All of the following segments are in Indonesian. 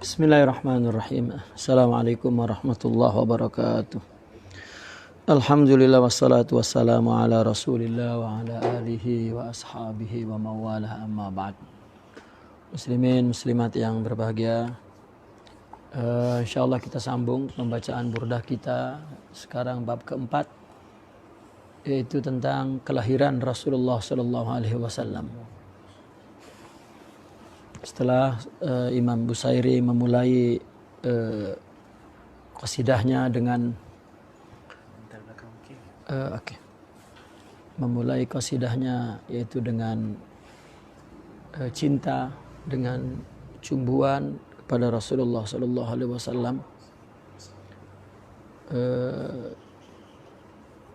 Bismillahirrahmanirrahim. Assalamualaikum warahmatullahi wabarakatuh. Alhamdulillah wassalatu wassalamu ala rasulillah wa ala alihi wa ashabihi wa mawalah amma ba'd. Muslimin muslimat yang berbahagia, insyaallah kita sambung pembacaan burdah kita. Sekarang bab keempat, yaitu tentang kelahiran Rasulullah sallallahu alaihi wasallam. Setelah Imam Busairi memulai qasidahnya dengan memulai qasidahnya yaitu dengan cinta, dengan cumbuan kepada Rasulullah sallallahu alaihi wasallam.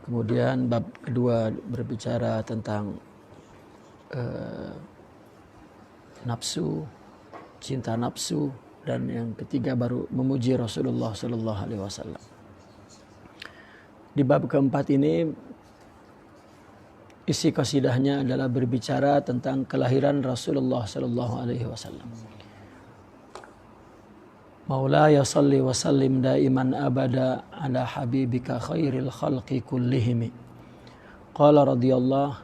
Kemudian bab kedua berbicara tentang nafsu, cinta nafsu, dan yang ketiga baru memuji Rasulullah sallallahu alaihi wasallam. Di bab keempat ini isi qasidahnya adalah berbicara tentang kelahiran Rasulullah sallallahu alaihi wasallam. Maulaya salli wa sallim daiman abada ala habibika khairil khalqi kullihim. Qala radhiyallahu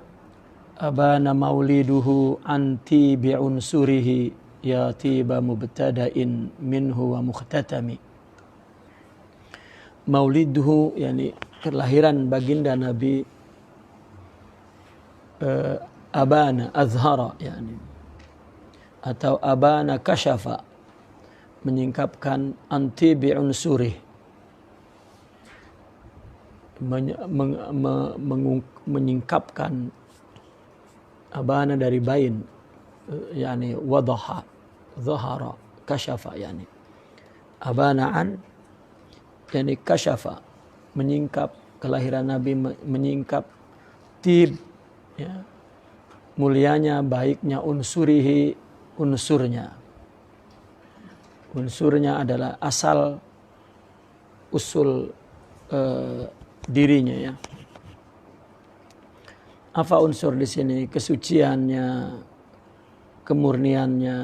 abana mauliduhu anti bi'unsurihi ya tiba mubtada'in minhu wa mukhtatami. Mauliduhu yani kelahiran baginda Nabi, abana azhara yani, atau abana kashafa, menyingkapkan, anti bi'unsuri, menyingkapkan, abana dari bain yani wadaha, zahara, kashafa yani abanaan yani kashafa, menyingkap kelahiran Nabi, menyingkap tib ya, mulianya, baiknya, unsurihi, unsurnya adalah asal usul dirinya ya. Apa unsur di sini? Kesuciannya, kemurniannya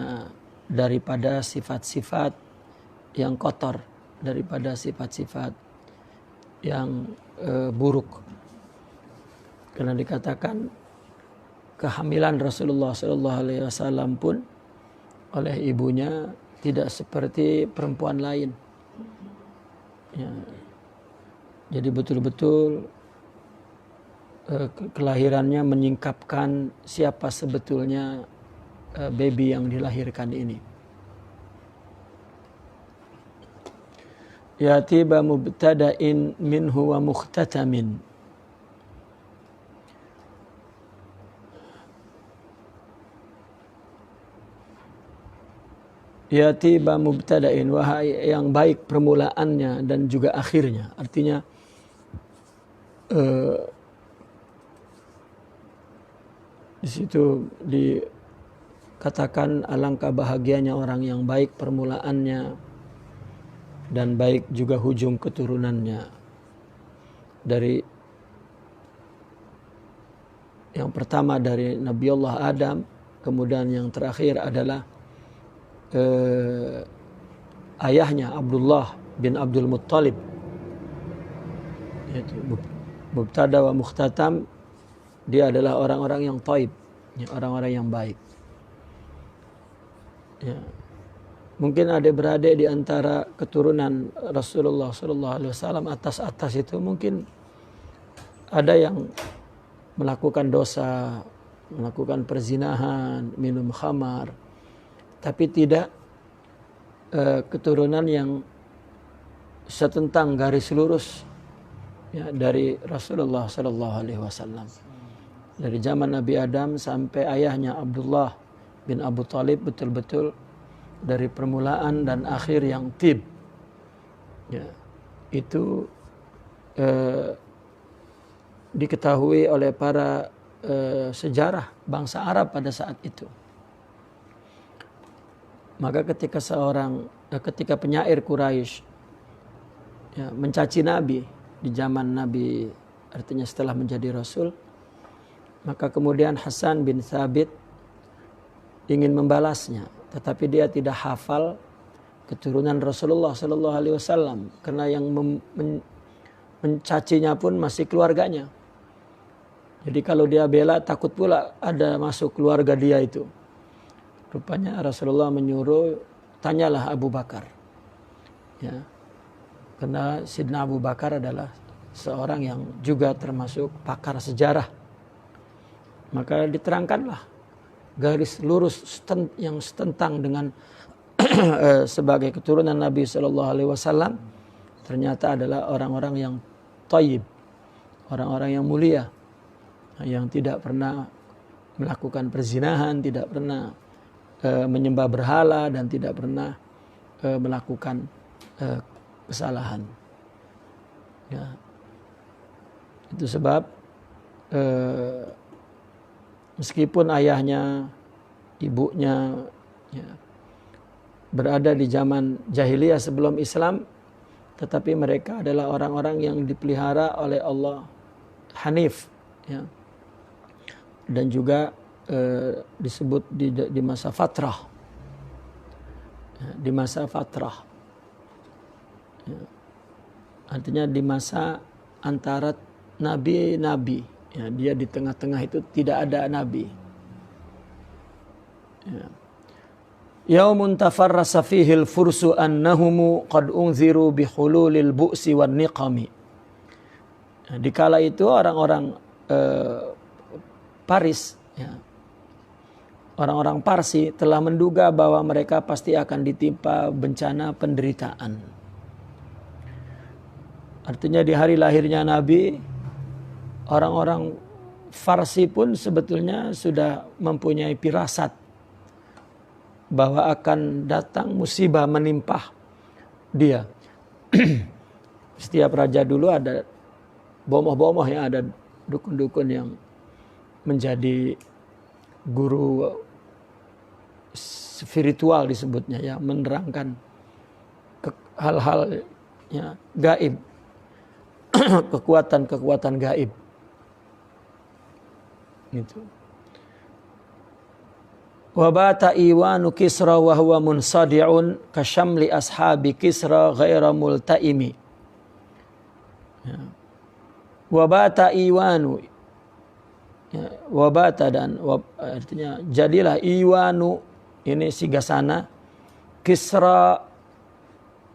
daripada sifat-sifat yang kotor, daripada sifat-sifat yang buruk. Karena dikatakan kehamilan Rasulullah sallallahu alaihi wasallam pun oleh ibunya tidak seperti perempuan lain. Ya. Jadi betul-betul kelahirannya menyingkapkan siapa sebetulnya baby yang dilahirkan ini. Ya tiba mubtada'in minhu wa mukhtatamin. Ya tiba mubtada'in, wahai yang baik permulaannya dan juga akhirnya. Artinya di situ dikatakan alangkah bahagianya orang yang baik permulaannya dan baik juga hujung keturunannya. Dari yang pertama dari Nabiullah Adam, kemudian yang terakhir adalah ayahnya Abdullah bin Abdul Muttalib. Yaitu mubtada wa mukhtatam, dia adalah orang-orang yang thaib, ya, orang-orang yang baik. Ya. Mungkin adik-beradik di antara keturunan Rasulullah sallallahu alaihi wasallam atas itu mungkin ada yang melakukan dosa, melakukan perzinahan, minum khamar, tapi tidak keturunan yang setentang garis lurus ya, dari Rasulullah sallallahu alaihi wasallam. Dari zaman Nabi Adam sampai ayahnya Abdullah bin Abu Talib betul-betul dari permulaan dan akhir yang tib. Ya, itu diketahui oleh para sejarah bangsa Arab pada saat itu. Maka ketika penyair Quraisy mencaci Nabi di zaman Nabi, artinya setelah menjadi Rasul, maka kemudian Hasan bin Thabit ingin membalasnya, tetapi dia tidak hafal keturunan Rasulullah Sallallahu Alaihi Wasallam, karena yang mencacinya pun masih keluarganya. Jadi kalau dia bela, takut pula ada masuk keluarga dia itu. Rupanya Rasulullah menyuruh, tanyalah Abu Bakar. Ya. Karena Sidna Abu Bakar adalah seorang yang juga termasuk pakar sejarah. Maka diterangkanlah garis lurus yang setentang dengan sebagai keturunan Nabi Sallallahu Alaihi Wasallam ternyata adalah orang-orang yang thayyib, orang-orang yang mulia, yang tidak pernah melakukan perzinahan, tidak pernah menyembah berhala, dan tidak pernah melakukan kesalahan. Ya. Itu sebab meskipun ayahnya, ibunya berada di zaman jahiliyah sebelum Islam, tetapi mereka adalah orang-orang yang dipelihara oleh Allah Hanif, ya. Dan juga disebut di masa fatrah, ya, di masa fatrah, ya. Artinya di masa antara nabi-nabi, ya, dia di tengah-tengah itu tidak ada nabi. Ya. Yaumun tafarrasa fihil fursu annahumu qad unziru bihululil bu'si wan niqami. Nah, dikala itu orang-orang Paris, ya, orang-orang Parsi telah menduga bahwa mereka pasti akan ditimpa bencana penderitaan. Artinya di hari lahirnya Nabi, orang-orang Farsi pun sebetulnya sudah mempunyai firasat bahwa akan datang musibah menimpa dia. Setiap raja dulu ada bomoh-bomoh, yang ada dukun-dukun yang menjadi guru spiritual disebutnya, ya, menerangkan hal-hal, ya, gaib, kekuatan-kekuatan gaib. Gitu. Wabata iwanu Kisra wa huwa munsadi'un kasyamli ashabi Kisra ghaira multaimi. Ya. Wabata iwanu, ya, wabata dan artinya jadilah iwanu, ini Sigasana, Kisra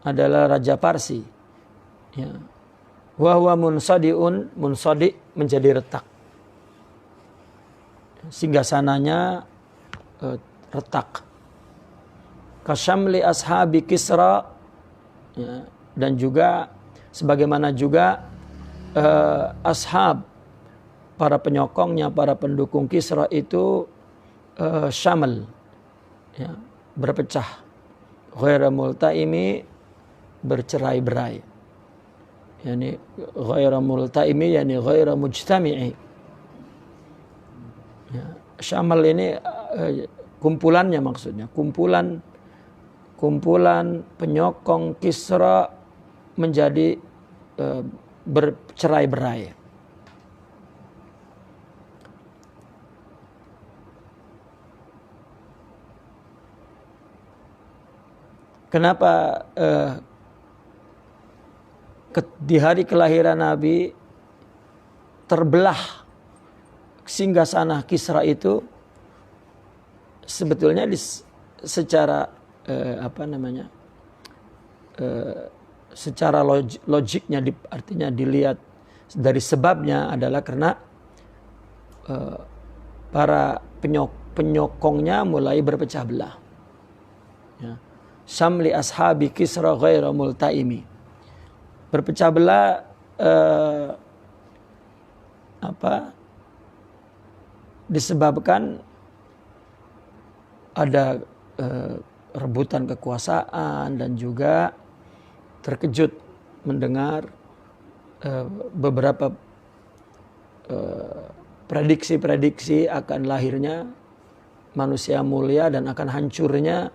adalah raja Parsi, ya. Wa huwa munsadi'un, munsadi' menjadi retak. Singgasananya retak. Kasyamli ashabi Kisra, ya, dan juga sebagaimana juga ashab, para penyokongnya, para pendukung Kisra itu syamal, ya, berpecah. Ghaira multaimi, bercerai-berai. Yani ghaira multaimi, yani ghaira mujtami'i. Ya, syamal ini kumpulannya, maksudnya kumpulan penyokong Kisra menjadi bercerai-berai. Kenapa di hari kelahiran Nabi terbelah singgasana Kisra itu? Sebetulnya secara secara logiknya, artinya dilihat dari sebabnya adalah karena para penyokongnya mulai berpecah belah. Ya. Samli ashabi Kisra ghaira multaimi. Berpecah belah disebabkan ada rebutan kekuasaan, dan juga terkejut mendengar beberapa prediksi-prediksi akan lahirnya manusia mulia dan akan hancurnya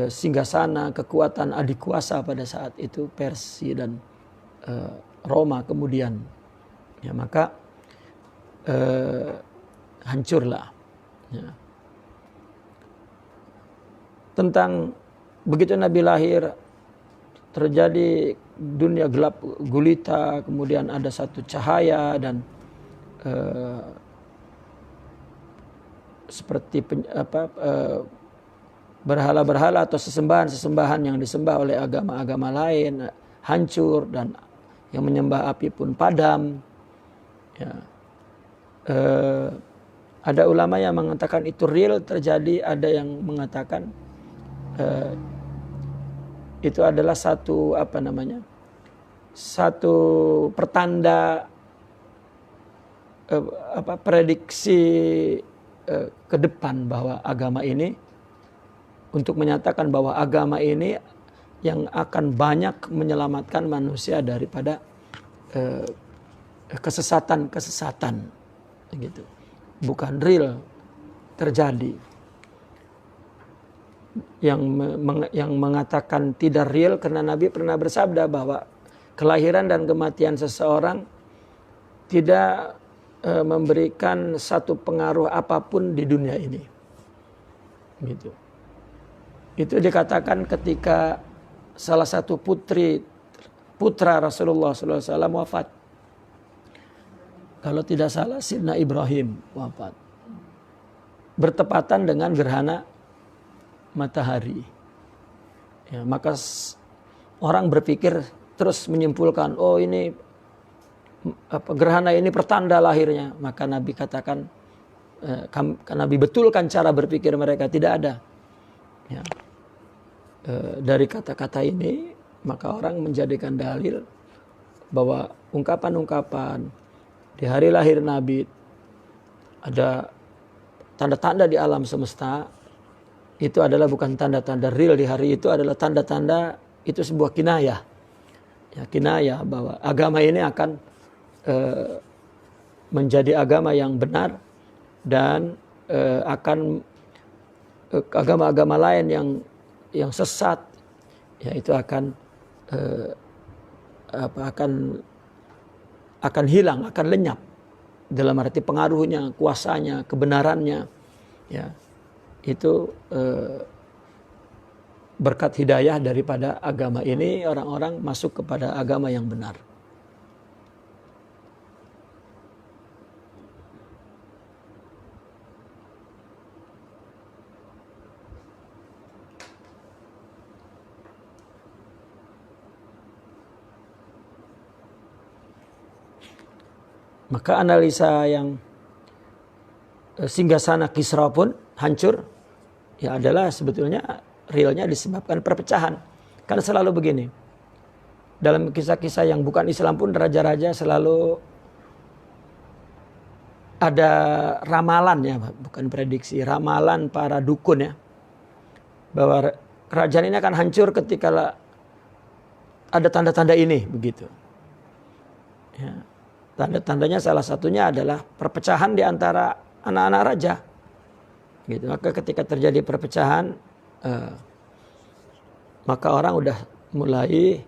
singgasana kekuatan adikuasa pada saat itu, Persia dan Roma kemudian, ya maka hancurlah. Ya. Tentang begitu Nabi lahir, terjadi dunia gelap gulita, kemudian ada satu cahaya dan seperti berhala-berhala atau sesembahan-sesembahan yang disembah oleh agama-agama lain hancur, dan yang menyembah api pun padam. Ya. Ada ulama yang mengatakan itu real terjadi, ada yang mengatakan itu adalah satu satu pertanda prediksi ke depan bahwa agama ini, untuk menyatakan bahwa agama ini yang akan banyak menyelamatkan manusia daripada kesesatan-kesesatan gitu. Bukan real terjadi. Yang mengatakan tidak real karena Nabi pernah bersabda bahwa kelahiran dan kematian seseorang tidak memberikan satu pengaruh apapun di dunia ini. Gitu. Itu dikatakan ketika salah satu putra Rasulullah SAW wafat. Kalau tidak salah Sidna Ibrahim wafat. Bertepatan dengan gerhana matahari. Ya, maka orang berpikir terus menyimpulkan, oh ini gerhana ini pertanda lahirnya. Maka Nabi katakan, Nabi betulkan cara berpikir mereka, tidak ada. Ya. Dari kata-kata ini, maka orang menjadikan dalil bahwa ungkapan-ungkapan di hari lahir Nabi ada tanda-tanda di alam semesta, itu adalah bukan tanda-tanda real di hari itu, adalah tanda-tanda, itu sebuah kinayah. Ya, kinayah bahwa agama ini akan menjadi agama yang benar, dan akan agama-agama lain yang sesat, ya itu akan hilang, akan lenyap dalam arti pengaruhnya, kuasanya, kebenarannya, ya itu berkat hidayah daripada agama ini orang-orang masuk kepada agama yang benar. Maka analisa yang singgasana Kisra pun hancur, ya adalah sebetulnya realnya disebabkan perpecahan. Karena selalu begini, dalam kisah-kisah yang bukan Islam pun raja-raja selalu ada ramalan, ya bukan prediksi, ramalan para dukun, ya bahwa kerajaan ini akan hancur ketika ada tanda-tanda ini, begitu. Ya. Tanda-tandanya salah satunya adalah perpecahan di antara anak-anak raja. Gitu. Maka ketika terjadi perpecahan, maka orang udah mulai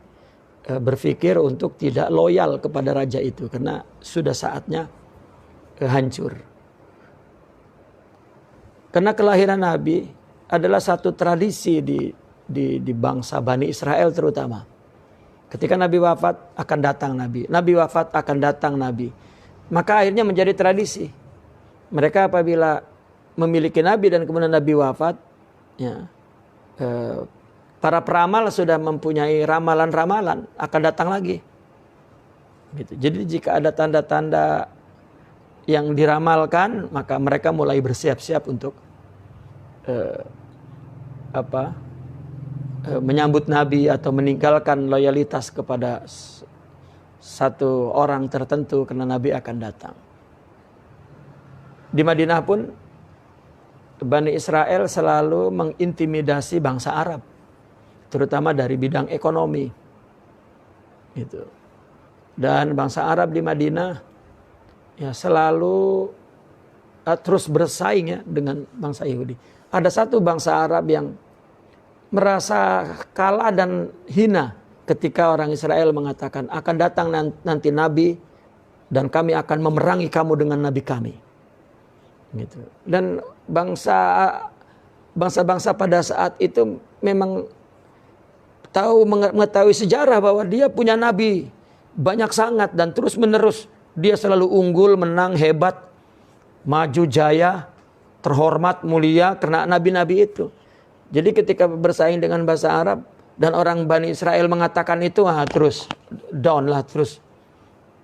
berpikir untuk tidak loyal kepada raja itu, karena sudah saatnya hancur. Karena kelahiran Nabi adalah satu tradisi di bangsa Bani Israel terutama. Ketika Nabi wafat akan datang Nabi. Nabi wafat akan datang Nabi. Maka akhirnya menjadi tradisi. Mereka apabila memiliki Nabi dan kemudian Nabi wafat, ya, para peramal sudah mempunyai ramalan-ramalan akan datang lagi. Gitu. Jadi jika ada tanda-tanda yang diramalkan, maka mereka mulai bersiap-siap untuk menyambut Nabi atau meninggalkan loyalitas kepada satu orang tertentu karena Nabi akan datang. Di Madinah pun Bani Israel selalu mengintimidasi bangsa Arab, terutama dari bidang ekonomi. Gitu. Dan bangsa Arab di Madinah ya selalu terus bersaing, ya dengan bangsa Yahudi. Ada satu bangsa Arab yang merasa kalah dan hina ketika orang Israel mengatakan akan datang nanti nabi dan kami akan memerangi kamu dengan nabi kami. Gitu. Dan bangsa-bangsa pada saat itu memang mengetahui sejarah bahwa dia punya nabi banyak sangat dan terus menerus dia selalu unggul, menang, hebat, maju, jaya, terhormat, mulia karena nabi-nabi itu. Jadi ketika bersaing dengan bahasa Arab dan orang Bani Israel mengatakan itu, terus down lah terus.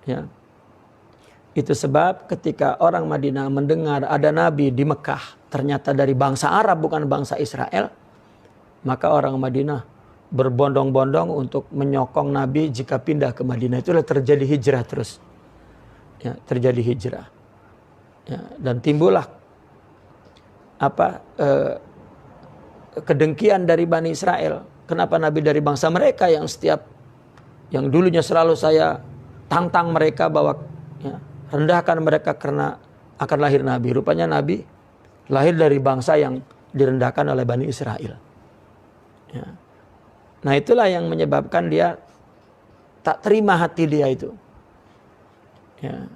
Ya. Itu sebab ketika orang Madinah mendengar ada nabi di Mekah, ternyata dari bangsa Arab bukan bangsa Israel, maka orang Madinah berbondong-bondong untuk menyokong nabi jika pindah ke Madinah. Itulah terjadi hijrah terus. Ya, terjadi hijrah. Ya, dan timbullah kedengkian dari Bani Israel. Kenapa nabi dari bangsa mereka yang dulunya selalu saya tantang mereka bahwa rendahkan mereka karena akan lahir nabi. Rupanya nabi lahir dari bangsa yang direndahkan oleh Bani Israel. Ya. Nah itulah yang menyebabkan dia tak terima hati dia itu. Ya.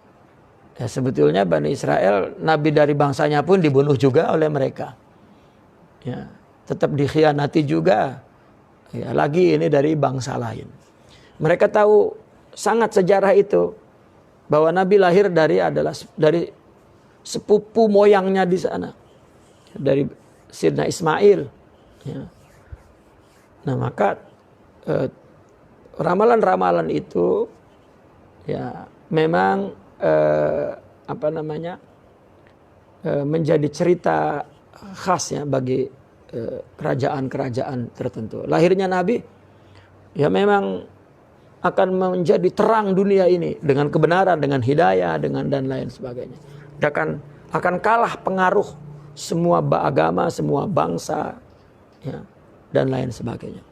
Ya, sebetulnya Bani Israel, nabi dari bangsanya pun dibunuh juga oleh mereka. Ya. Tetap dikhianati juga. Ya, lagi ini dari bangsa lain. Mereka tahu sangat sejarah itu. Bahwa nabi lahir dari sepupu moyangnya di sana. Dari Sayyidina Ismail. Ya. Nah maka ramalan-ramalan itu ya memang menjadi cerita khas ya bagi kerajaan-kerajaan tertentu. Lahirnya nabi ya memang akan menjadi terang dunia ini dengan kebenaran, dengan hidayah, dengan dan lain sebagainya. Akan kalah pengaruh semua agama, semua bangsa, ya, dan lain sebagainya.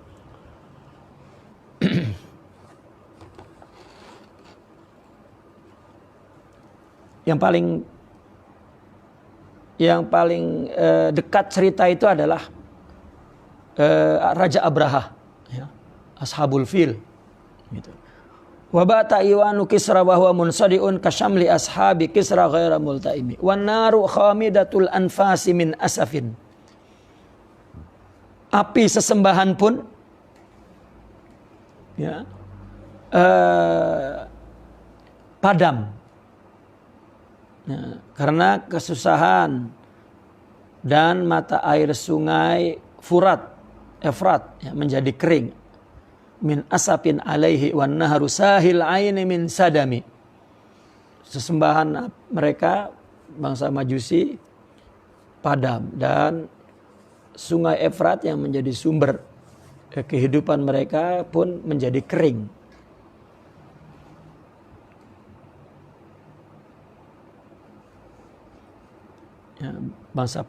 Yang paling dekat cerita itu adalah Raja Abraha, ya, Ashabul Fil. Gitu. Wabata iwanu Kisra wa huwa munsadiun kasyamli ashabi Kisra ghaira multaimi wan naru khamidatul anfasi min asafin. Api sesembahan pun ya padam ya, karena kesusahan dan mata air sungai Efrat ya, menjadi kering. Min asapin alaihi wan nahru sahil aini min sadami. Sesembahan mereka bangsa Majusi padam dan sungai Efrat yang menjadi sumber kehidupan mereka pun menjadi kering. Ya, bangsa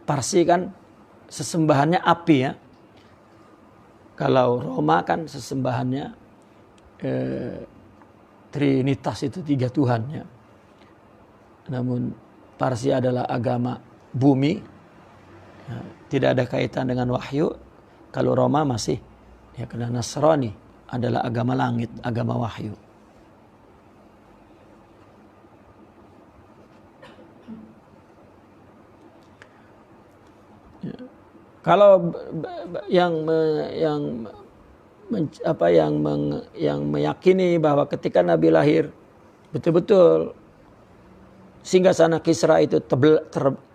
Parsi kan sesembahannya api ya. Kalau Roma kan sesembahannya Trinitas itu 3 Tuhan ya. Namun Parsi adalah agama bumi, ya, tidak ada kaitan dengan wahyu. Kalau Roma masih ya karena Nasrani adalah agama langit, agama wahyu. Ya. Kalau yang meyakini bahwa ketika Nabi lahir betul-betul singgasana Kisra itu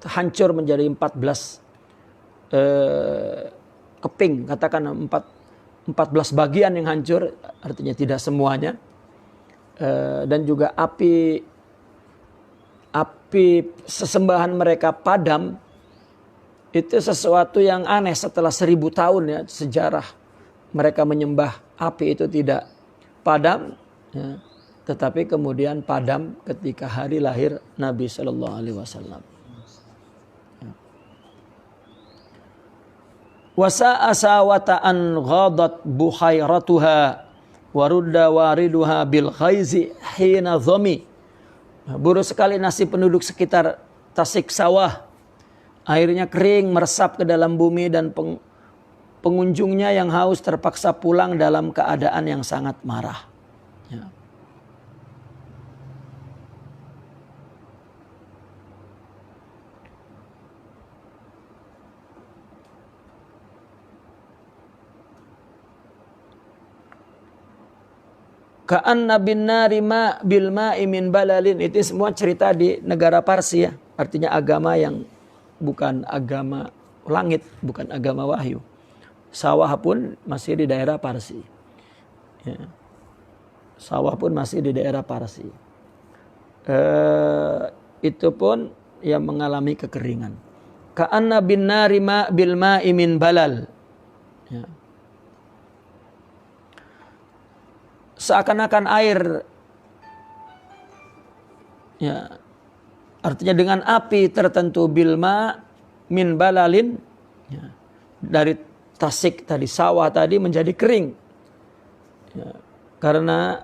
hancur menjadi 14 keping, katakan 14 bagian yang hancur, artinya tidak semuanya, dan juga api sesembahan mereka padam. Itu sesuatu yang aneh setelah 1000 tahun ya sejarah mereka menyembah api itu tidak padam ya, tetapi kemudian padam ketika hari lahir Nabi Shallallahu Alaihi Wasallam. Wasa asawata an ghadat buhairatuha warudda wariduha bil khaizi hina dhami. Buruk sekali nasib penduduk sekitar Tasik Sawah. Airnya kering meresap ke dalam bumi dan pengunjungnya yang haus terpaksa pulang dalam keadaan yang sangat marah. Ya. Ka'anna bin nari ma bil ma'i min balalin. Itu semua cerita di negara Parsi ya. Artinya agama yang bukan agama langit, bukan agama wahyu. Sawah pun masih di daerah Parsi. Ya. Sawah pun masih di daerah Parsi. Itu pun yang mengalami kekeringan. Ka'anna bin nari ma bil ma'i min balal. Ya. Seakan-akan air, ya, artinya dengan api tertentu, bilma min balalin, ya, dari tasik tadi, sawah tadi menjadi kering, ya, karena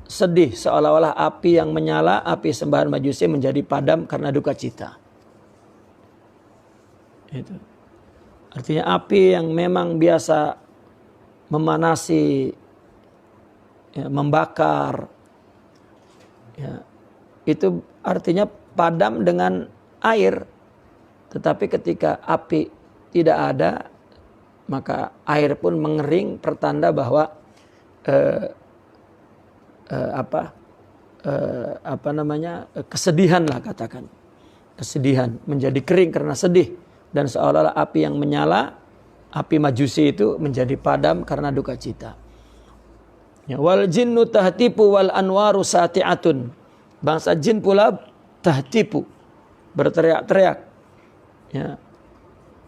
sedih, seolah-olah api yang menyala, api sembahan Majusi menjadi padam karena duka cita. Itu artinya api yang memang biasa memanasi, ya, membakar, ya, itu artinya padam dengan air. Tetapi ketika api tidak ada, maka air pun mengering, pertanda bahwa kesedihan lah, katakan kesedihan, menjadi kering karena sedih, dan seolah-olah api yang menyala, api Majusi itu menjadi padam karena duka cita. Ya, wal jinnu tahtipu wal anwaru sati'atun. Bangsa jin pula tahtipu, berteriak-teriak, ya,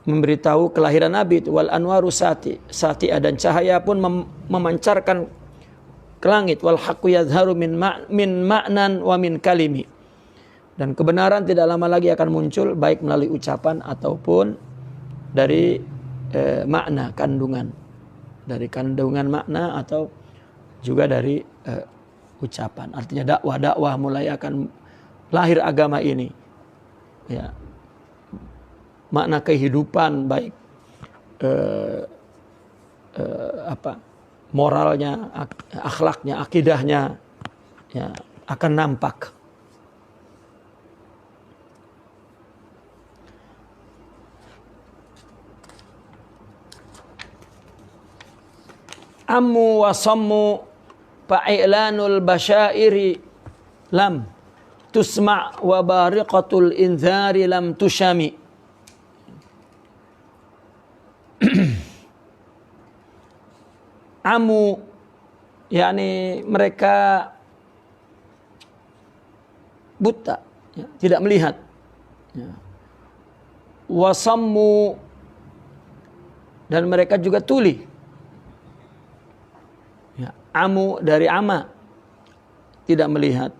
memberitahu kelahiran Nabi itu. Wal anwaru sati'ah, dan cahaya pun memancarkan ke langit. Wal haqqu yadharu min ma'nan wa min kalimi. Dan kebenaran tidak lama lagi akan muncul, baik melalui ucapan ataupun dari makna, kandungan. Dari kandungan makna atau juga dari ucapan. Artinya dakwah mulai akan lahir agama ini. Ya. Makna kehidupan, baik moralnya, akhlaknya, akidahnya, ya, akan nampak. Ammu wa sammu fa'ilanul basyairi lam tusma' wa bariqatul inzari lam tushami. Amu, yakni mereka buta, ya, tidak melihat. Ya. Wasammu, dan mereka juga tuli. Ya. Amu dari ama, tidak melihat.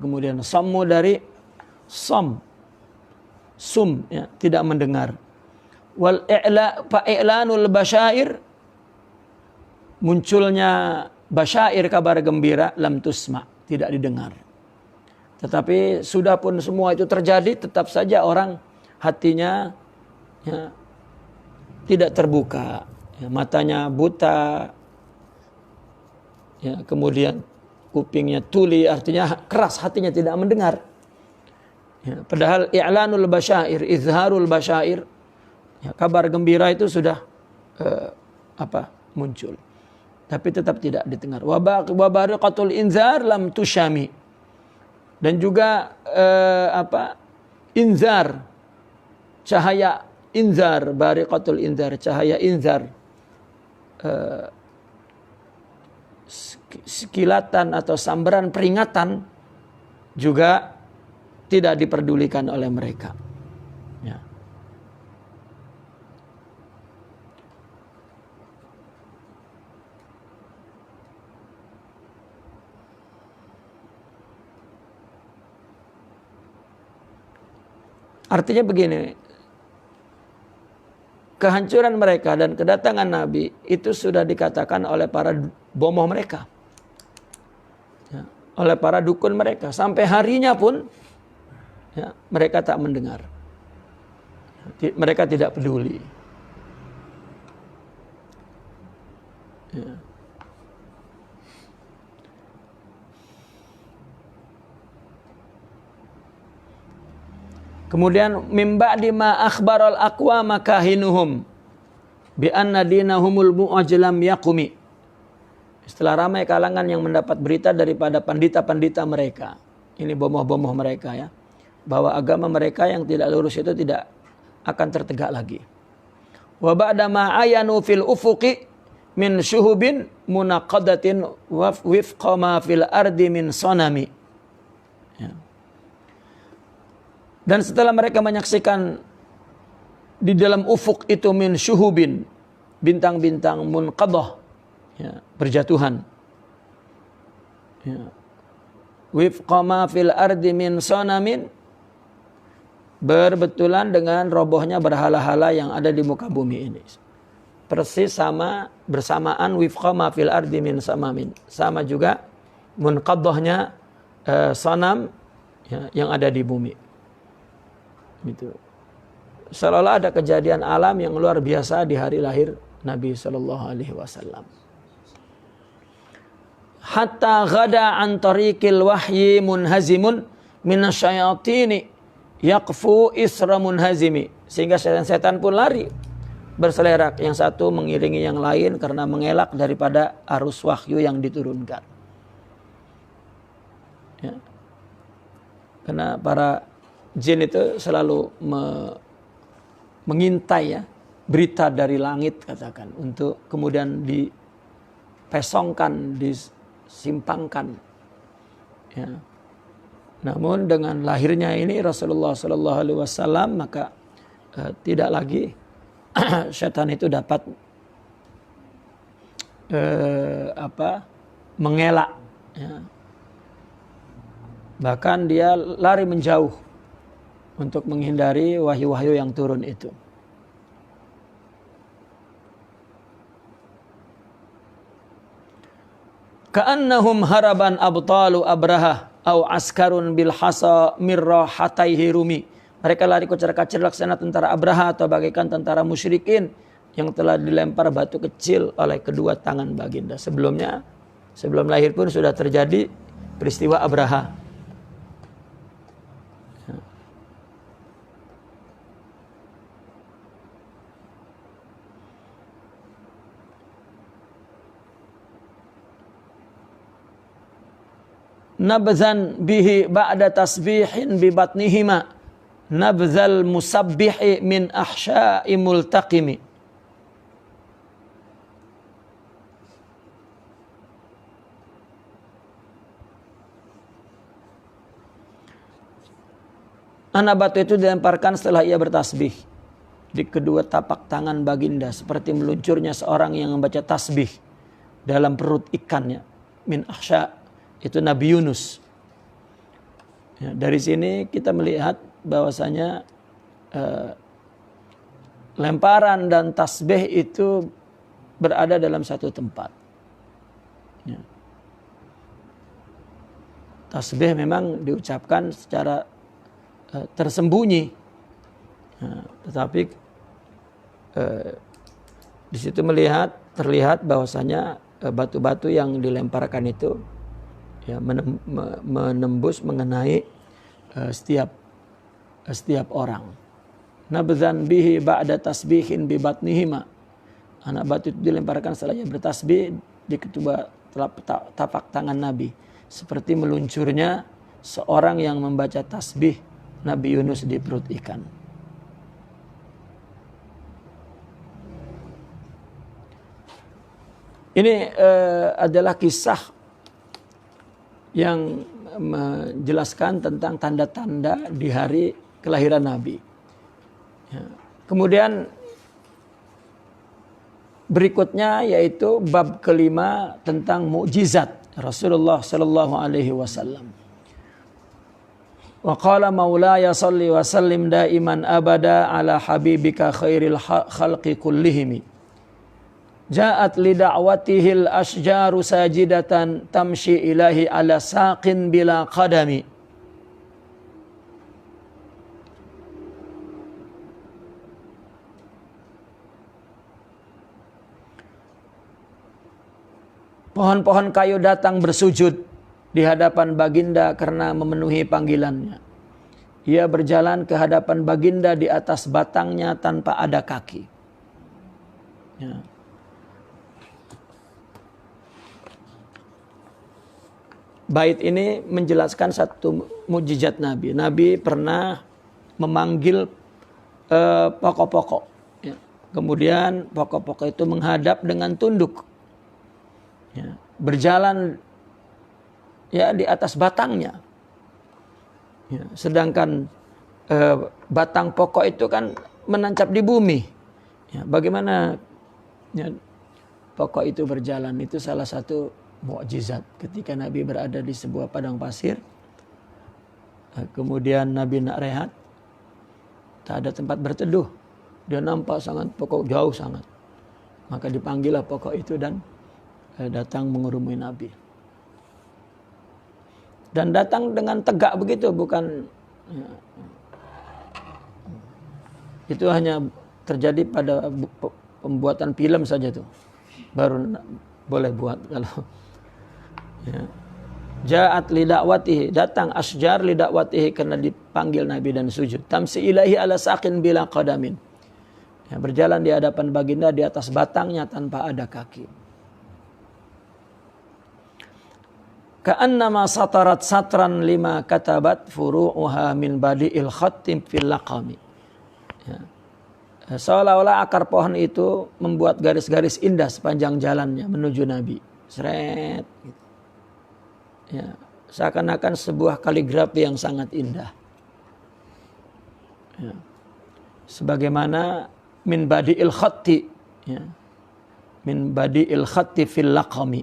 Kemudian sammu dari sum, ya, tidak mendengar. Wal i'lanul basyair, munculnya basyair, kabar gembira, lam tusma, tidak didengar. Tetapi sudah pun semua itu terjadi, tetap saja orang hatinya, ya, tidak terbuka, ya, matanya buta, ya, kemudian kupingnya tuli, artinya keras, hatinya tidak mendengar. Ya, padahal i'lanul basyair, izharul basyair, ya, kabar gembira itu sudah muncul. Tapi tetap tidak didengar. Wabariqatul inzar lam tushami. Dan juga inzar, cahaya inzar, bariqatul inzar, cahaya inzar, sekilatan atau sambaran peringatan juga tidak diperdulikan oleh mereka. Ya. Artinya begini, kehancuran mereka dan kedatangan Nabi itu sudah dikatakan oleh para bomoh mereka, ya, oleh para dukun mereka. Sampai harinya pun, ya, mereka tak mendengar, mereka tidak peduli. Ya. Kemudian mimba di ma akhbaral aqwa makahinuhum bi anna dinahumul mu'ajlam yaqumi. Setelah ramai kalangan yang mendapat berita daripada pandita-pandita mereka, ini bomoh-bomoh mereka ya, bahwa agama mereka yang tidak lurus itu tidak akan tertegak lagi. Wa ba'da ma ayanu fil ufuqi min syuhubin munaqadatin wifqa ma fil ardi min sonami. Ya. Dan setelah mereka menyaksikan di dalam ufuk itu min syuhubin, bintang-bintang munqadah, ya, berjatuhan. Ya. Wifqa ma fil ardi min sonamin, berbetulan dengan robohnya berhala-hala yang ada di muka bumi ini. Persis sama, bersamaan wifqa ma fil ardi min samamin. Sama juga munqadahnya sonam, ya, yang ada di bumi. Gitu. Seolah-olah ada kejadian alam yang luar biasa di hari lahir Nabi sallallahu alaihi wasallam. Hatta ghada an tariqil wahyi munhazimun minasyayatini yaqfu isra munhazimi, sehingga setan-setan pun lari berselerak, yang satu mengiringi yang lain karena mengelak daripada arus wahyu yang diturunkan. Ya. Karena para jin itu selalu mengintai ya berita dari langit, katakan, untuk kemudian dipesongkan, disimpangkan. Ya. Namun dengan lahirnya ini Rasulullah Sallallahu Alaihi Wasallam, maka tidak lagi setan itu dapat mengelak. Ya. Bahkan dia lari menjauh untuk menghindari wahyu-wahyu yang turun itu. Ka'annahum haraban abtalu abraha au askarun bil hasa mirra hataihi rumi. Mereka lari kocar-kacir laksana tentara Abraha atau bagaikan tentara musyrikin yang telah dilempar batu kecil oleh kedua tangan baginda. Sebelumnya, sebelum lahir pun sudah terjadi peristiwa Abraha. Nabzan bihi ba'da tasbihin bi batnihima nabzal musabbihi min ahsya'i multaqimi. Anak batu itu dilemparkan setelah ia bertasbih di kedua tapak tangan baginda, seperti meluncurnya seorang yang membaca tasbih dalam perut ikannya. Min ahsya' itu Nabi Yunus. Ya, dari sini kita melihat bahwasanya lemparan dan tasbih itu berada dalam satu tempat. Ya. Tasbih memang diucapkan secara tersembunyi, ya, tetapi di situ terlihat bahwasanya batu-batu yang dilemparkan itu ya menembus mengenai setiap orang. Nabzan bihi ba'da tasbihin bi batnihima. Anak batu itu dilemparkan setelah ia bertasbih di kedua tapak tangan Nabi, seperti meluncurnya seorang yang membaca tasbih Nabi Yunus di perut ikan. Ini adalah kisah yang menjelaskan tentang tanda-tanda di hari kelahiran Nabi. Ya. Kemudian berikutnya yaitu bab kelima tentang mukjizat Rasulullah sallallahu alaihi wasallam. Wa qala maulaya salli wa sallim daiman abada ala habibika khairil khalqi kullihim. Ja'at li da'watihil asjaru sajidatan tamshi ilahi ala saqin bila qadami. Pohon-pohon kayu datang bersujud di hadapan baginda karena memenuhi panggilannya. Ia berjalan ke hadapan baginda di atas batangnya tanpa ada kaki. Ya. Bait ini menjelaskan satu mukjizat Nabi. Nabi pernah memanggil pokok-pokok. Ya. Kemudian pokok-pokok itu menghadap dengan tunduk. Ya. Berjalan ya di atas batangnya. Ya. Sedangkan batang pokok itu kan menancap di bumi. Ya. Bagaimana ya, pokok itu berjalan, itu salah satu mukjizat ketika Nabi berada di sebuah padang pasir. Kemudian Nabi nak rehat, tak ada tempat berteduh. Dia nampak sangat pokok jauh sangat. Maka dipanggillah pokok itu dan datang mengurumui Nabi. Dan datang dengan tegak begitu, bukan ya, itu hanya terjadi pada pembuatan film saja tuh. Baru boleh buat kalau ya. Ja'at li da'watihi, datang asjar li da'watihi karena dipanggil Nabi dan sujud. Tamsi ilahi ala saqin bila qadamin. Ya, berjalan di hadapan baginda di atas batangnya tanpa ada kaki. Ka'annama satarat satran lima katabat furu'uha min badi'il khattim fil laqami. Ya. Seolah-olah akar pohon itu membuat garis-garis indah sepanjang jalannya menuju Nabi. Seret. Ya, seakan-akan sebuah kaligrafi yang sangat indah. Ya. Sebagaimana min badi'il khatti, ya. Min badi'il khatti fil laqami.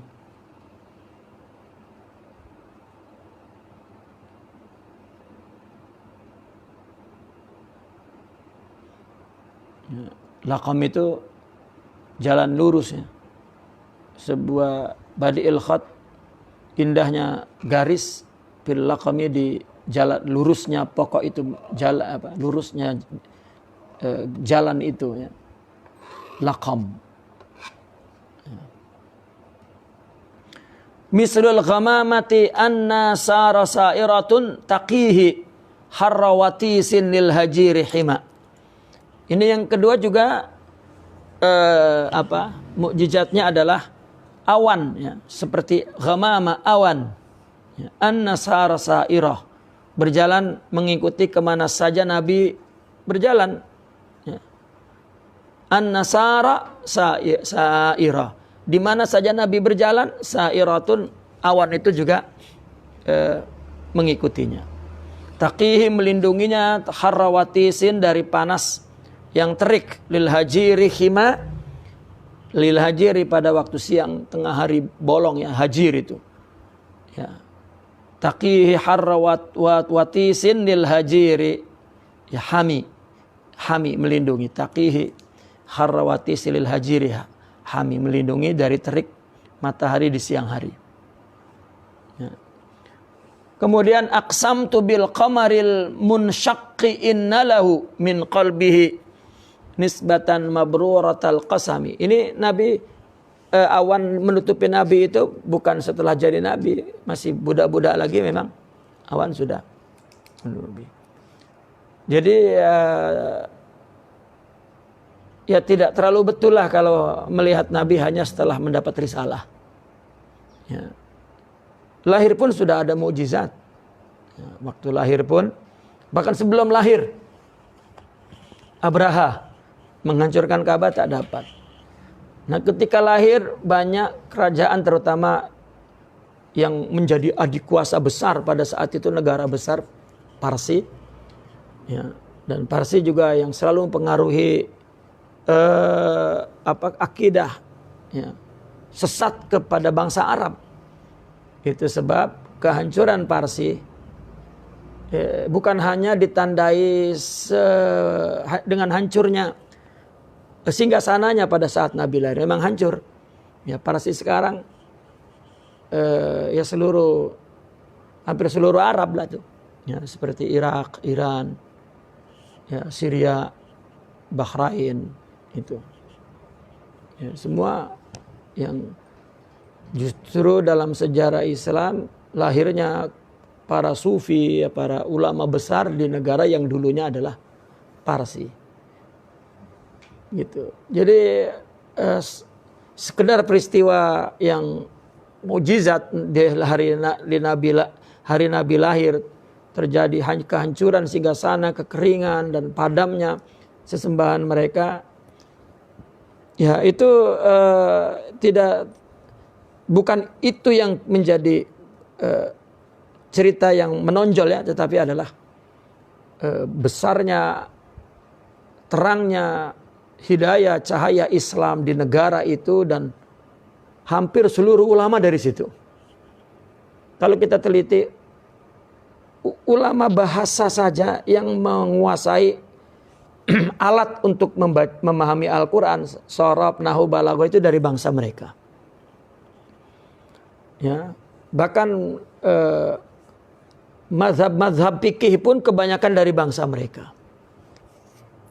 Ya. Laqam itu jalan lurus ya. Sebuah badi'il khatt, indahnya garis, fil laqami di jalan lurusnya pokok itu, jalan apa? Lurusnya jalan itu ya. Laqam. Ya. Mislul ghamamati anna sara sa'iratun taqihi harrawati sinil hajiri hima. Ini yang kedua juga mukjizatnya adalah awan ya, seperti ghamama awan. Ya, an-nasara sa'irah, berjalan mengikuti kemana saja Nabi berjalan. Ya. An-nasara sa'irah, di mana saja Nabi berjalan, sa'iratun, awan itu juga mengikutinya. Taqihi, melindunginya, harrawatisin, dari panas yang terik, lil hajiri hima, lil hajiri pada waktu siang tengah hari bolong ya, hajir itu ya. Taqihi harrawatisin lil hajiri ya, hami melindungi. Taqihi harrawatisin lil hajiri, hami melindungi dari terik matahari di siang hari ya. Kemudian aqsamtu bil qamaril munsyaqqi innalahu min qalbihi nisbatan mabruratal qasami. Ini Nabi awan menutupi Nabi itu bukan setelah jadi Nabi, masih budak-budak lagi memang awan sudah menutupi. Jadi ya tidak terlalu betul lah kalau melihat Nabi hanya setelah mendapat risalah. Ya. Lahir pun sudah ada mukjizat. Ya, waktu lahir pun, bahkan sebelum lahir, Abraha menghancurkan Ka'bah tak dapat. Nah, ketika lahir banyak kerajaan, terutama yang menjadi adik kuasa besar pada saat itu, negara besar Parsi. Ya, dan Parsi juga yang selalu mempengaruhi akidah ya, sesat kepada bangsa Arab. Itu sebab kehancuran Parsi bukan hanya ditandai dengan hancurnya singgasananya pada saat Nabi lahir, memang hancur. Ya, Parsi sekarang ya hampir seluruh Arab lah tuh. Ya, seperti Irak, Iran, ya, Syria, Bahrain itu. Ya, semua yang Justru dalam sejarah Islam lahirnya para sufi, para ulama besar di negara yang dulunya adalah Parsi. Gitu. Jadi sekedar peristiwa yang mukjizat di hari Nabi lahir, terjadi kehancuran singgasana, kekeringan dan padamnya sesembahan mereka. Ya, itu bukan itu yang menjadi cerita yang menonjol ya, tetapi adalah besarnya, terangnya hidayah, cahaya Islam di negara itu, dan hampir seluruh ulama dari situ. Kalau kita teliti, ulama bahasa saja yang menguasai alat untuk memahami Al-Quran, sorab, nahu, balaghah, itu dari bangsa mereka. Ya, bahkan mazhab fikih pun kebanyakan dari bangsa mereka.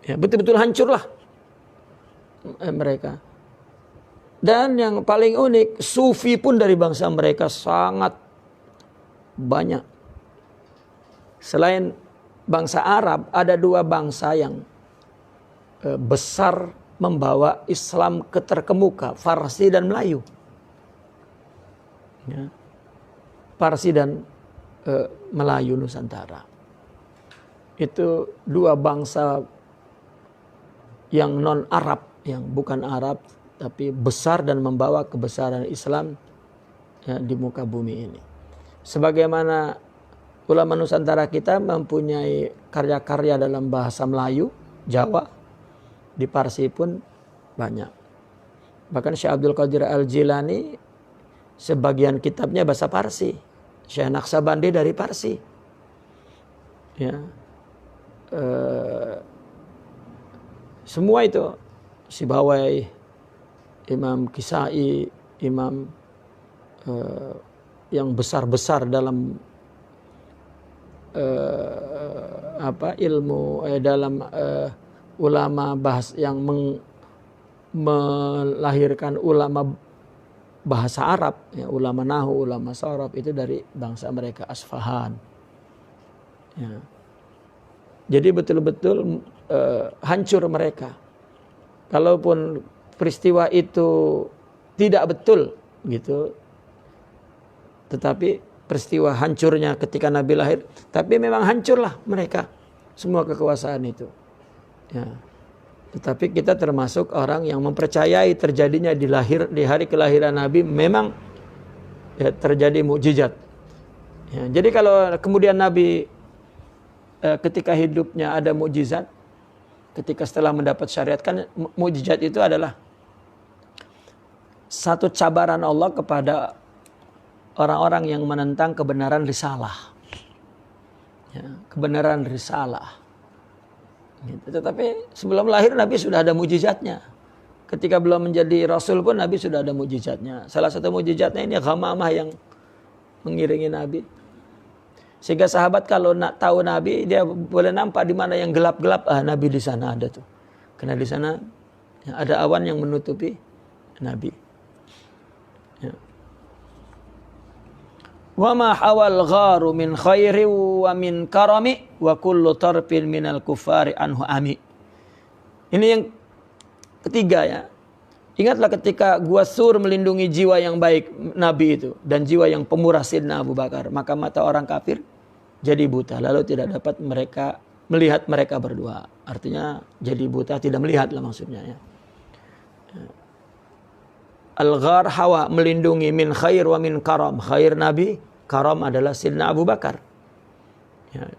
Ya, betul-betul hancurlah mereka. Dan yang paling unik, sufi pun dari bangsa mereka sangat banyak. Selain bangsa Arab, ada dua bangsa yang besar membawa Islam ke terkemuka, Farsi dan Melayu. Ya. Parsi dan Melayu Nusantara. Itu dua bangsa yang non-Arab, yang bukan Arab, tapi besar dan membawa kebesaran Islam ya, di muka bumi ini. Sebagaimana ulama Nusantara kita mempunyai karya-karya dalam bahasa Melayu, Jawa, di Parsi pun banyak. Bahkan Syekh Abdul Qadir Al-Jilani sebagian kitabnya bahasa Parsi. Syekh Naqsabandi dari Parsi. Ya. Semua itu, Sibawai, Imam Kisai, imam yang besar-besar dalam ilmu dalam ulama bahas yang melahirkan ulama bahasa Arab, ya, ulama nahu, ulama sorab, itu dari bangsa mereka, Asfahan. Ya. Jadi betul-betul hancur mereka. Kalaupun peristiwa itu tidak betul, gitu, tetapi peristiwa hancurnya ketika Nabi lahir, tapi memang hancurlah mereka, semua kekuasaan itu. Ya. Tetapi kita termasuk orang yang mempercayai terjadinya di hari kelahiran Nabi memang ya, terjadi mukjizat. Ya, jadi kalau kemudian Nabi ketika hidupnya ada mukjizat, ketika setelah mendapat syariat, kan mukjizat itu adalah satu cabaran Allah kepada orang-orang yang menentang kebenaran risalah. Ya, kebenaran risalah. Gitu. Tetapi sebelum lahir Nabi sudah ada mukjizatnya. Ketika belum menjadi Rasul pun Nabi sudah ada mukjizatnya. Salah satu mukjizatnya ini Ghamamah yang mengiringi Nabi. Sehingga sahabat kalau nak tahu Nabi, dia boleh nampak di mana yang gelap-gelap, Nabi di sana ada tuh. Karena di sana ada awan yang menutupi Nabi. Ya. Wa ma hawal gharu min khairi wa min karami wa kullu tarfin minal kufari anhu ami. Ini yang ketiga ya. Ingatlah ketika gua Sur melindungi jiwa yang baik Nabi itu dan jiwa yang pemurah Sayyidina Abu Bakar, maka mata orang kafir jadi buta, lalu tidak dapat melihat mereka berdua. Artinya jadi buta, tidak melihat lah maksudnya ya. Al-ghar hawa, melindungi, min khair wa min karam. Khair Nabi, karam adalah Sayyidina Abu Bakar. Ya.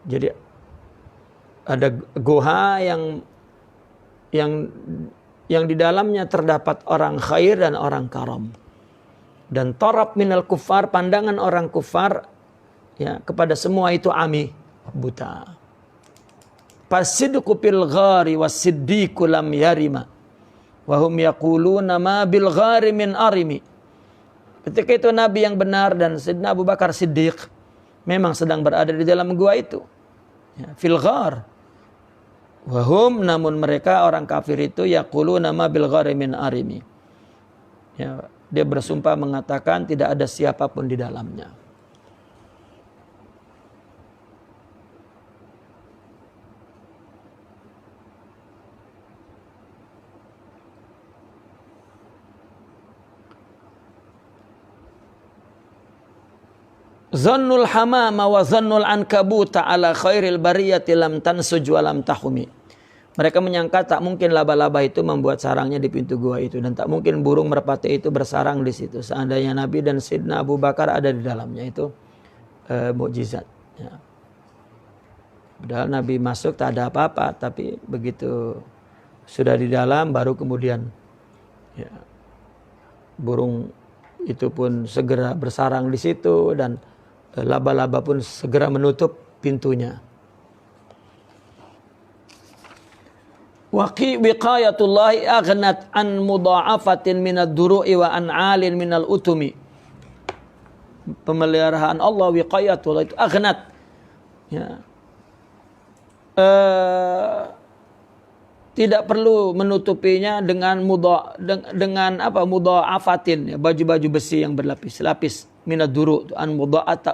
Jadi ada goha yang di dalamnya terdapat orang khair dan orang karam. Dan tarab minal kufar, pandangan orang kufar ya kepada semua itu ami, buta. Fasidqu fil ghari wasiddiqu lam yarima wa hum yaquluna ma bil ghari min arimi. Ketika itu Nabi yang benar dan Sayyidina Abu Bakar Siddiq memang sedang berada di dalam gua itu. Ya, fil ghar. Wahum, namun mereka orang kafir itu yaquluna ma bil ghari min arimi. Ya, Dia bersumpah mengatakan tidak ada siapapun di dalamnya. Zannul hamama wa zannul ankabuta ala khairil bariyati lam tansuj wa lam tahumi. Mereka menyangka tak mungkin laba-laba itu membuat sarangnya di pintu gua itu, dan tak mungkin burung merpati itu bersarang di situ. Seandainya Nabi dan Sayyidina Abu Bakar ada di dalamnya, itu mukjizat. Ya. Padahal Nabi masuk tak ada apa-apa, tapi begitu sudah di dalam baru kemudian ya, burung itu pun segera bersarang di situ, dan laba-laba pun segera menutup pintunya. Waqi wiqayatullahi aghnat an mudha'afatin minad duru'i wa an 'alin minal utumi. Pemeliharaan Allah, wiqayatullah itu aghnat. Ya. Tidak perlu menutupinya dengan mudha'afatin, ya, baju-baju besi yang berlapis-lapis. Minad duru, an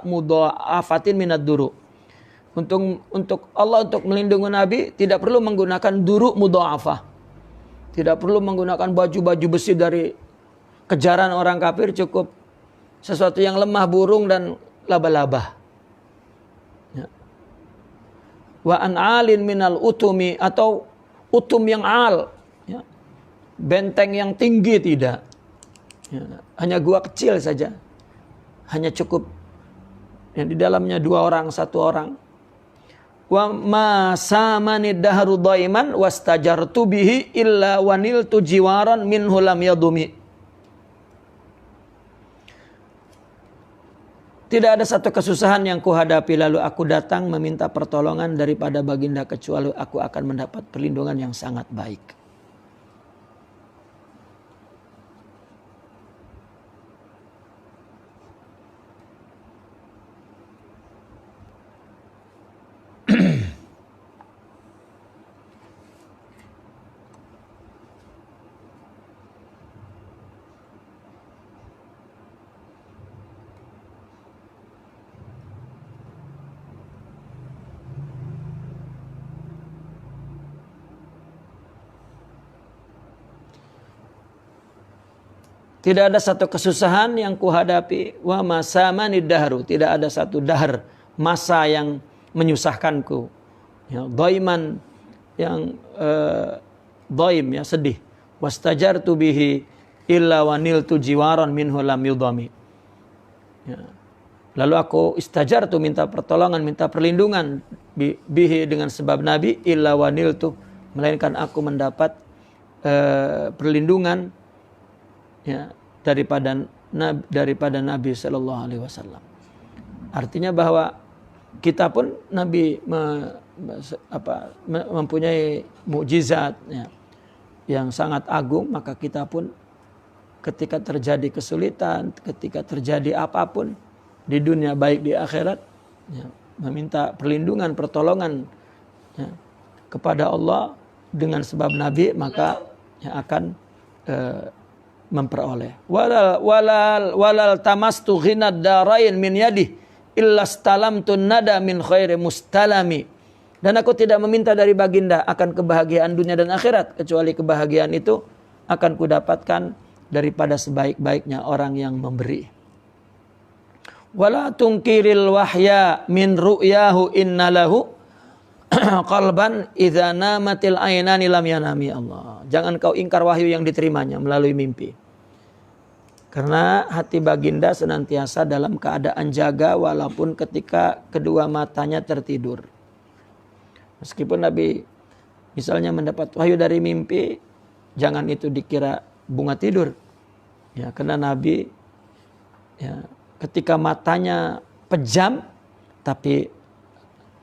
mudha'afatin minad duru. Untuk Allah, untuk melindungi Nabi tidak perlu menggunakan duru mudha'afah. Tidak perlu menggunakan baju-baju besi dari kejaran orang kafir, cukup sesuatu yang lemah, burung dan laba-laba. Ya. Wa an 'alin minal utumi, atau utum yang al, ya. Benteng yang tinggi tidak. Ya. Hanya gua kecil saja. Hanya cukup yang di dalamnya 2 orang, 1 orang. Wa ma samani dahru dhaiman wastajartu bihi illa waniltu jiwaran minhu lam yadumi. Tidak ada satu kesusahan yang kuhadapi lalu aku datang meminta pertolongan daripada baginda kecuali aku akan mendapat perlindungan yang sangat baik. Tidak ada satu kesusahan yang kuhadapi, wa masamani dahru, tidak ada satu dahr, masa yang menyusahkanku. Ya, dhaiman yang dhaim, ya, sedih. Wastajartu bihi illa waniltu jiwaran minhu lam yudami. Ya. Lalu aku istajartu, minta pertolongan, minta perlindungan bihi dengan sebab Nabi, illa waniltu, melainkan aku mendapat perlindungan, ya, daripada Nabi Sallallahu Alaihi Wasallam. Artinya bahwa kita pun Nabi mempunyai mukjizat, ya, yang sangat agung, maka kita pun ketika terjadi kesulitan, ketika terjadi apapun di dunia baik di akhirat, ya, meminta perlindungan, pertolongan, ya, kepada Allah dengan sebab Nabi, maka ya, akan memperoleh. Walal tamastu ghinad darain min yadih illa stalamtu nada min khairi mustalami. Dan aku tidak meminta dari baginda akan kebahagiaan dunia dan akhirat, kecuali kebahagiaan itu akan kudapatkan daripada sebaik-baiknya orang yang memberi. Wala tungkiril wahya min ru'yahu innalahu qalban idza namatil ainani lam yanami. Allah. Jangan kau ingkar wahyu yang diterimanya melalui mimpi. Karena hati baginda senantiasa dalam keadaan jaga walaupun ketika kedua matanya tertidur. Meskipun Nabi misalnya mendapat wahyu dari mimpi, jangan itu dikira bunga tidur. Ya, karena Nabi, ya, ketika matanya pejam tapi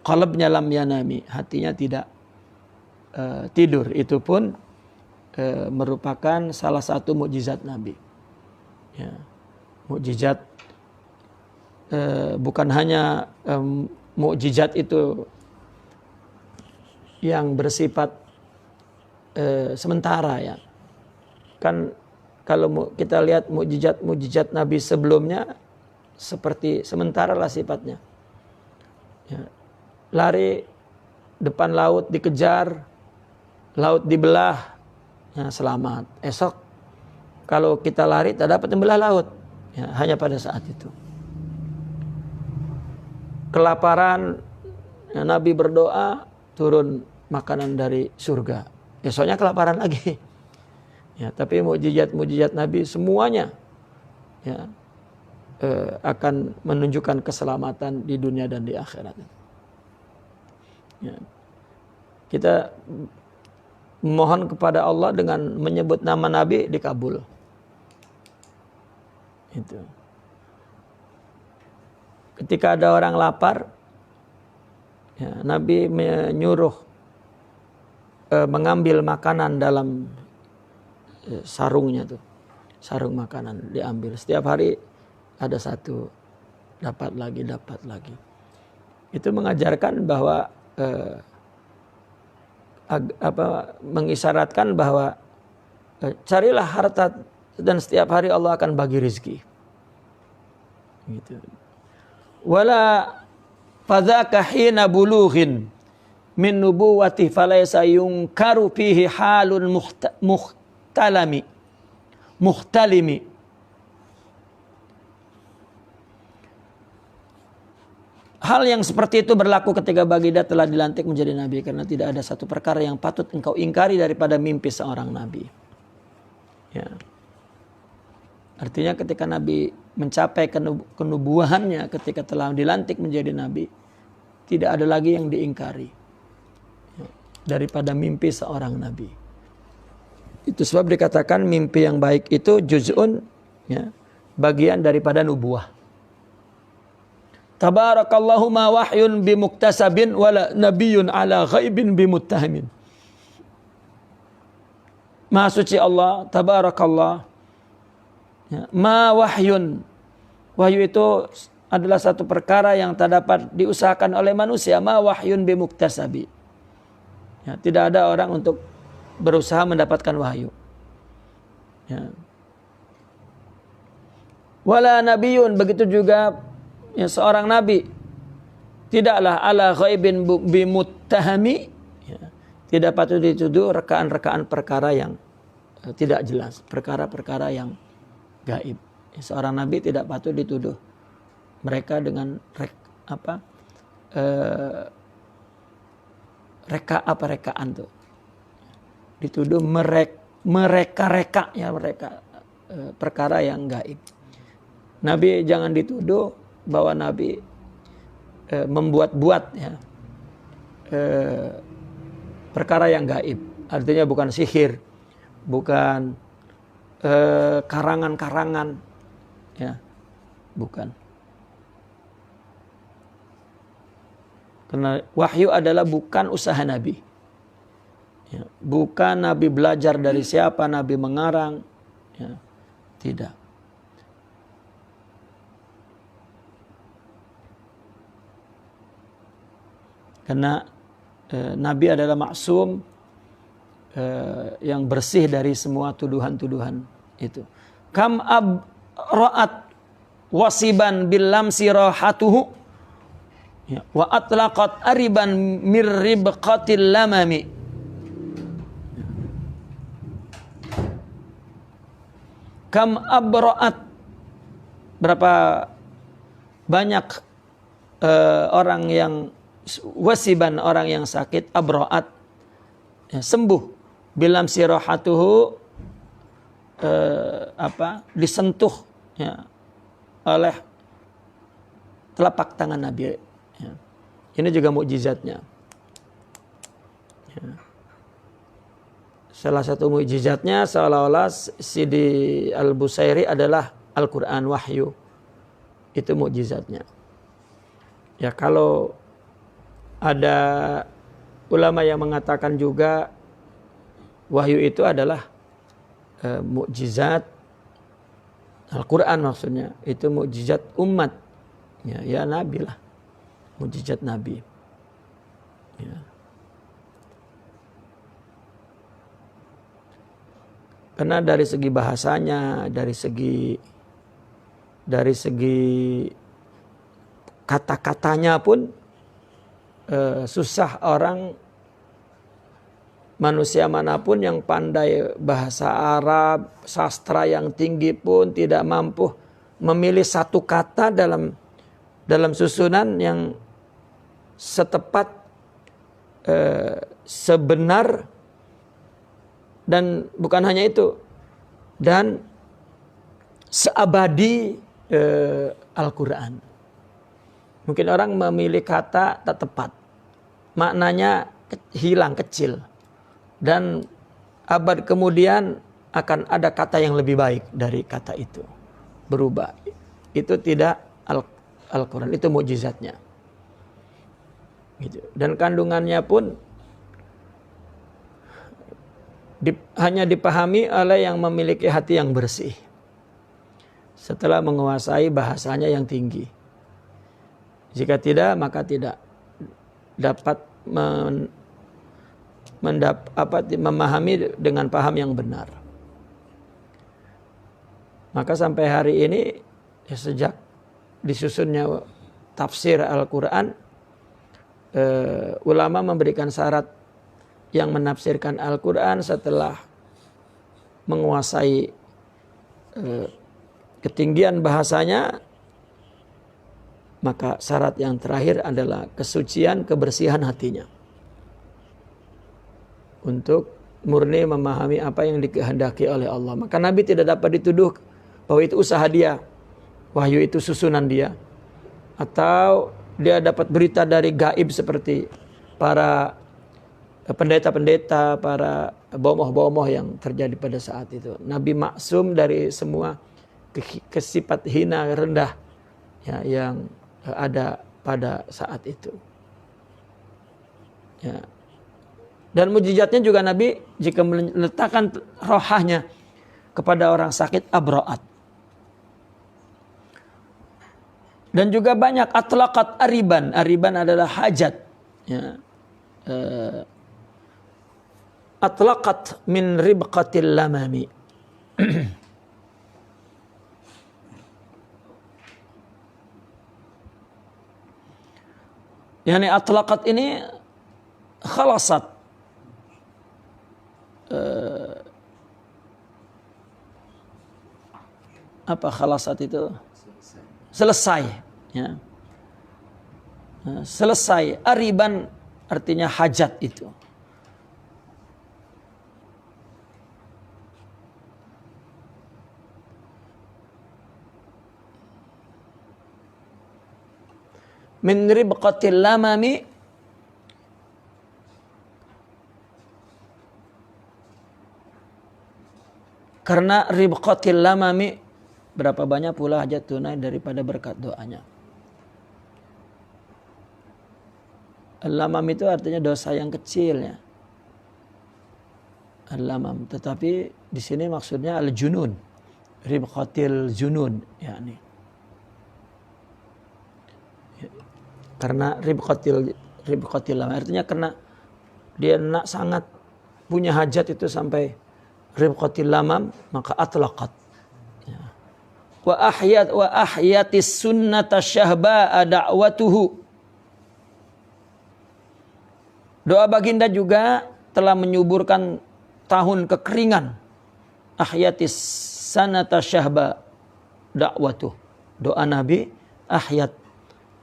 qalbnya lam yanami, hatinya tidak tidur. Itu pun merupakan salah satu mukjizat Nabi. Ya, mukjizat bukan hanya mukjizat itu yang bersifat sementara, ya. Kan kalau kita lihat mukjizat Nabi sebelumnya seperti sementara lah sifatnya. Ya. Lari depan laut dikejar, laut dibelah, ya, selamat. Esok kalau kita lari tak dapat membelah laut, ya, hanya pada saat itu. Kelaparan, ya, Nabi berdoa turun makanan dari surga. Esoknya kelaparan lagi. Ya, tapi mukjizat Nabi semuanya, ya, akan menunjukkan keselamatan di dunia dan di akhirat. Ya. Kita mohon kepada Allah dengan menyebut nama Nabi dikabul. Itu. Ketika ada orang lapar, ya, Nabi menyuruh mengambil makanan dalam sarungnya tuh, sarung makanan diambil. Setiap hari ada satu, dapat lagi. Itu mengajarkan bahwa mengisyaratkan bahwa carilah harta dan setiap hari Allah akan bagi rezeki. Gitu. Wala fadzaka hina bulughin min nubuwati falaysa yunkaru fihi halun muhtalimi. Hal yang seperti itu berlaku ketika Baginda telah dilantik menjadi nabi, karena tidak ada satu perkara yang patut engkau ingkari daripada mimpi seorang nabi. Ya. Artinya ketika Nabi mencapai kenubuahannya, ketika telah dilantik menjadi nabi, tidak ada lagi yang diingkari, ya, daripada mimpi seorang nabi. Itu sebab dikatakan mimpi yang baik itu juz'un, ya, bagian daripada nubuah. Tabarakallahu ma wahyun bimuktasabin wala nabiyyun ala ghaibin bimuttahamin. Maha suci Allah, tabarakallah. Ya, ma wahyun. Wahyu itu adalah satu perkara yang tak dapat diusahakan oleh manusia. Ma wahyun bimuktasabi. Ya, tidak ada orang untuk berusaha mendapatkan wahyu. Ya. Wala nabiyyun, begitu juga, ya, seorang nabi tidaklah ala ghaibin bimuttahami, ya, tidak patut dituduh rekaan-rekaan perkara yang tidak jelas, perkara-perkara yang gaib. Ya, seorang nabi tidak patut dituduh mereka dengan rekaan tuh, dituduh mereka ya, mereka perkara yang gaib. Nabi jangan dituduh bahwa Nabi membuat-buat, ya, perkara yang gaib. Artinya bukan sihir, bukan karangan-karangan, ya, bukan. Karena wahyu adalah bukan usaha Nabi, ya, bukan Nabi belajar dari siapa, Nabi mengarang, ya, tidak. Karena Nabi adalah maksum, yang bersih dari semua tuduhan-tuduhan itu. Kam abra'at wasiban bil lamsi rahatuhu, ya, wa atlaqat ariban mirribqatil lamami. Kam abra'at, berapa banyak orang yang wasiban, orang yang sakit, abra'at, ya, sembuh, bilam sirahatuhu, disentuh, ya, oleh telapak tangan Nabi, ya. Ini juga mukjizatnya, ya. Salah satu mukjizatnya seolah-olah Sidi Al-Busairi adalah Al-Quran, wahyu. Itu mukjizatnya. Ya, kalau ada ulama yang mengatakan juga wahyu itu adalah mukjizat Al-Quran, maksudnya itu mukjizat umat, ya, ya Nabi lah, mukjizat Nabi, ya. Karena dari segi bahasanya, dari segi kata-katanya pun susah orang, manusia manapun yang pandai bahasa Arab, sastra yang tinggi pun tidak mampu memilih satu kata dalam susunan yang setepat, sebenar, dan bukan hanya itu, dan seabadi Al-Quran. Mungkin orang memilih kata tak tepat, maknanya hilang, kecil, dan abad kemudian akan ada kata yang lebih baik dari kata itu, berubah. Itu tidak Al-Quran, itu mukjizatnya. Gitu. Dan kandungannya pun hanya dipahami oleh yang memiliki hati yang bersih, setelah menguasai bahasanya yang tinggi. Jika tidak, maka tidak dapat memahami dengan paham yang benar. Maka sampai hari ini, sejak disusunnya tafsir Al-Quran, ulama memberikan syarat yang menafsirkan Al-Quran setelah menguasai ketinggian bahasanya, maka syarat yang terakhir adalah kesucian, kebersihan hatinya, untuk murni memahami apa yang dikehendaki oleh Allah. Maka Nabi tidak dapat dituduh bahwa itu usaha dia, wahyu itu susunan dia, atau dia dapat berita dari gaib seperti para pendeta-pendeta, para bomoh-bomoh yang terjadi pada saat itu. Nabi maksum dari semua kesifat hina, rendah, ya, yang ada pada saat itu. Ya. Dan mujizatnya juga Nabi jika meletakkan rohahnya kepada orang sakit, abraat. Dan juga banyak atlaqat ariban. Ariban adalah hajat. Ya. Atlaqat min ribqatil lamami. Yani atlaqat ini khalasat. Apa khalasat itu? Selesai. Ya. Selesai. Ariban artinya hajat itu. Min ribqatil lamami, karena ribqatil lamami, berapa banyak pula hajat tunai daripada berkat doanya. Al-lamam itu artinya dosa yang kecil, ya. Al-lamam, tetapi di sini maksudnya al-junun, ribqatil junun, yakni. Karena ribqatil lamam artinya karena dia nak sangat punya hajat itu sampai ribqatil lamam, maka atlaqat. Ya. Wa ahyatis sunnata syahba'a da'watuhu. Doa baginda juga telah menyuburkan tahun kekeringan. Ahyatis sanata syahba da'watuh. Doa Nabi ahyat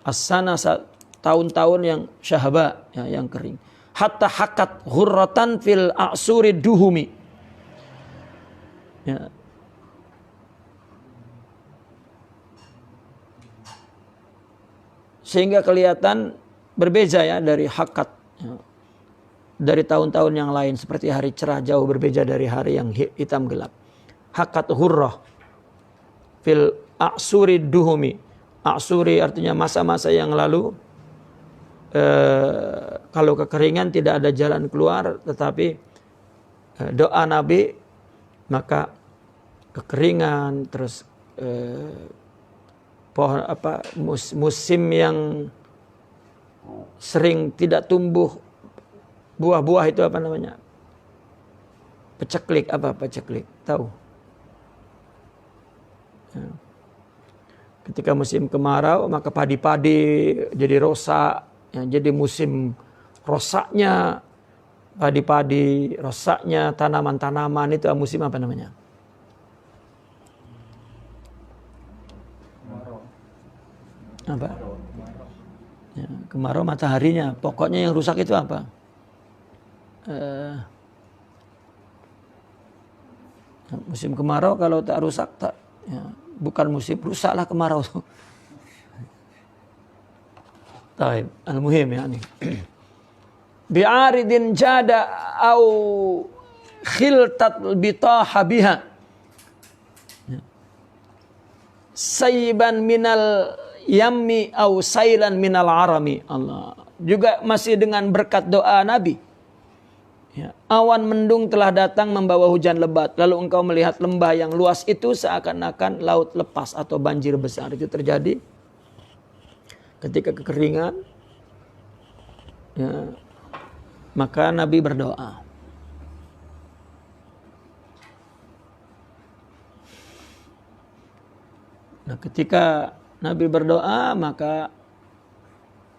as-sana, tahun-tahun yang syahba, ya, yang kering. Hatta hakat ghurratan fil a'suri duhumi. Ya. Sehingga kelihatan berbeza, ya, dari hakat, ya, dari tahun-tahun yang lain, seperti hari cerah jauh berbeda dari hari yang hitam gelap. Hakat hurrah fil a'suri duhumi. A'suri artinya masa-masa yang lalu. Kalau kekeringan tidak ada jalan keluar, tetapi doa Nabi, maka kekeringan, terus pohon musim yang sering tidak tumbuh buah-buah, itu apa namanya, Peceklik, apa peceklik? Tahu? Ya. Ketika musim kemarau maka padi-padi jadi rosak, ya, jadi musim rosaknya padi-padi, rosaknya tanaman-tanaman, itu musim apa namanya? Apa? Ya, kemarau mataharinya. Pokoknya yang rusak itu apa? Musim kemarau kalau tak rusak tak, ya, bukan musim rusaklah kemarau. Taib, al-muhim ya nih. Bi'aridin jada au khiltat bitaha biha. Sayyiban minal yammi au sailan minal arami. Allah. Juga masih dengan berkat doa Nabi. Ya, awan mendung telah datang membawa hujan lebat. Lalu engkau melihat lembah yang luas itu seakan-akan laut lepas atau banjir besar. Itu terjadi ketika kekeringan. Ya, maka Nabi berdoa. Nah, ketika Nabi berdoa maka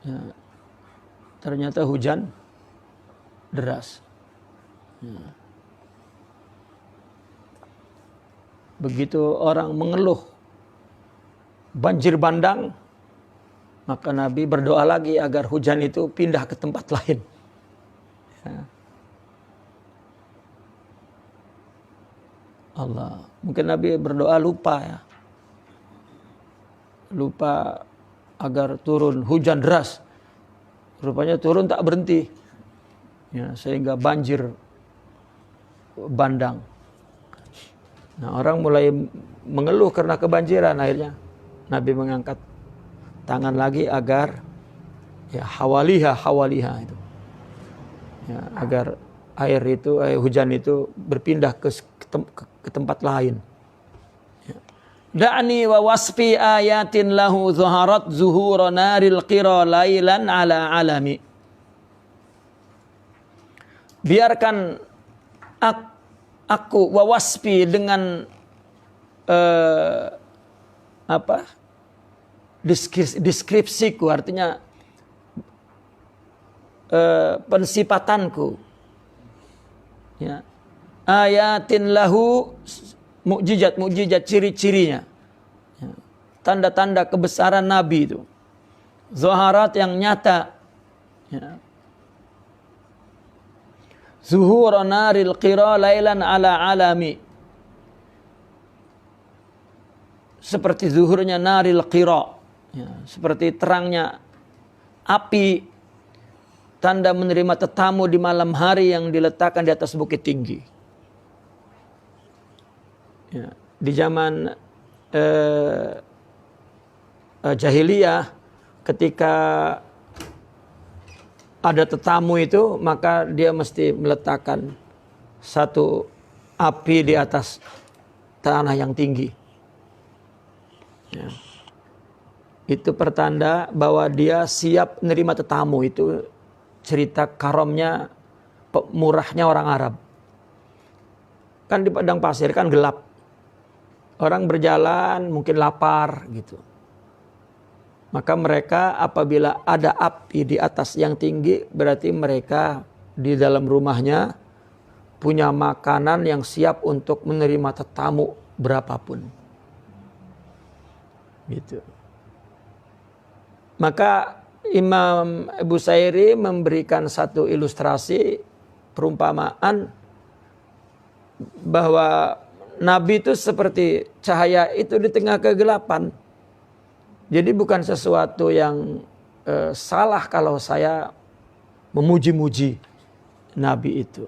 ya, ternyata hujan deras. Ya. Begitu orang mengeluh banjir bandang, maka Nabi berdoa lagi agar hujan itu pindah ke tempat lain. Ya. Allah, mungkin Nabi berdoa lupa ya. Lupa agar turun hujan deras. Rupanya turun tak berhenti. Ya, sehingga banjir bandang. Nah, orang mulai mengeluh karena kebanjiran, akhirnya Nabi mengangkat tangan lagi agar ya hawaliha itu. Ya, agar hujan itu berpindah ke tempat lain. Da'ni wa wasfi ayatin lahu zuharat zuhura naril qira lailan ala alami. Biarkan aku wa wasfi dengan deskripsiku, artinya pensifatanku. Ya. Ayatin lahu, mukjizat ciri-cirinya, ya, tanda-tanda kebesaran Nabi itu, zaharat yang nyata, ya. Zuhur naril qira lailan ala alami, seperti zuhurnya naril qira, ya, seperti terangnya api, tanda menerima tetamu di malam hari yang diletakkan di atas bukit tinggi. Ya, di zaman jahiliyah, ketika ada tetamu itu, maka dia mesti meletakkan satu api di atas tanah yang tinggi. Ya. Itu pertanda bahwa dia siap menerima tetamu. Itu cerita karamnya, murahnya orang Arab. Kan di padang pasir kan gelap. Orang berjalan mungkin lapar gitu. Maka mereka apabila ada api di atas yang tinggi, berarti mereka di dalam rumahnya punya makanan yang siap untuk menerima tetamu berapapun. Gitu. Maka Imam Busairi memberikan satu ilustrasi perumpamaan bahwa Nabi itu seperti cahaya itu di tengah kegelapan. Jadi bukan sesuatu yang salah kalau saya memuji-muji Nabi itu.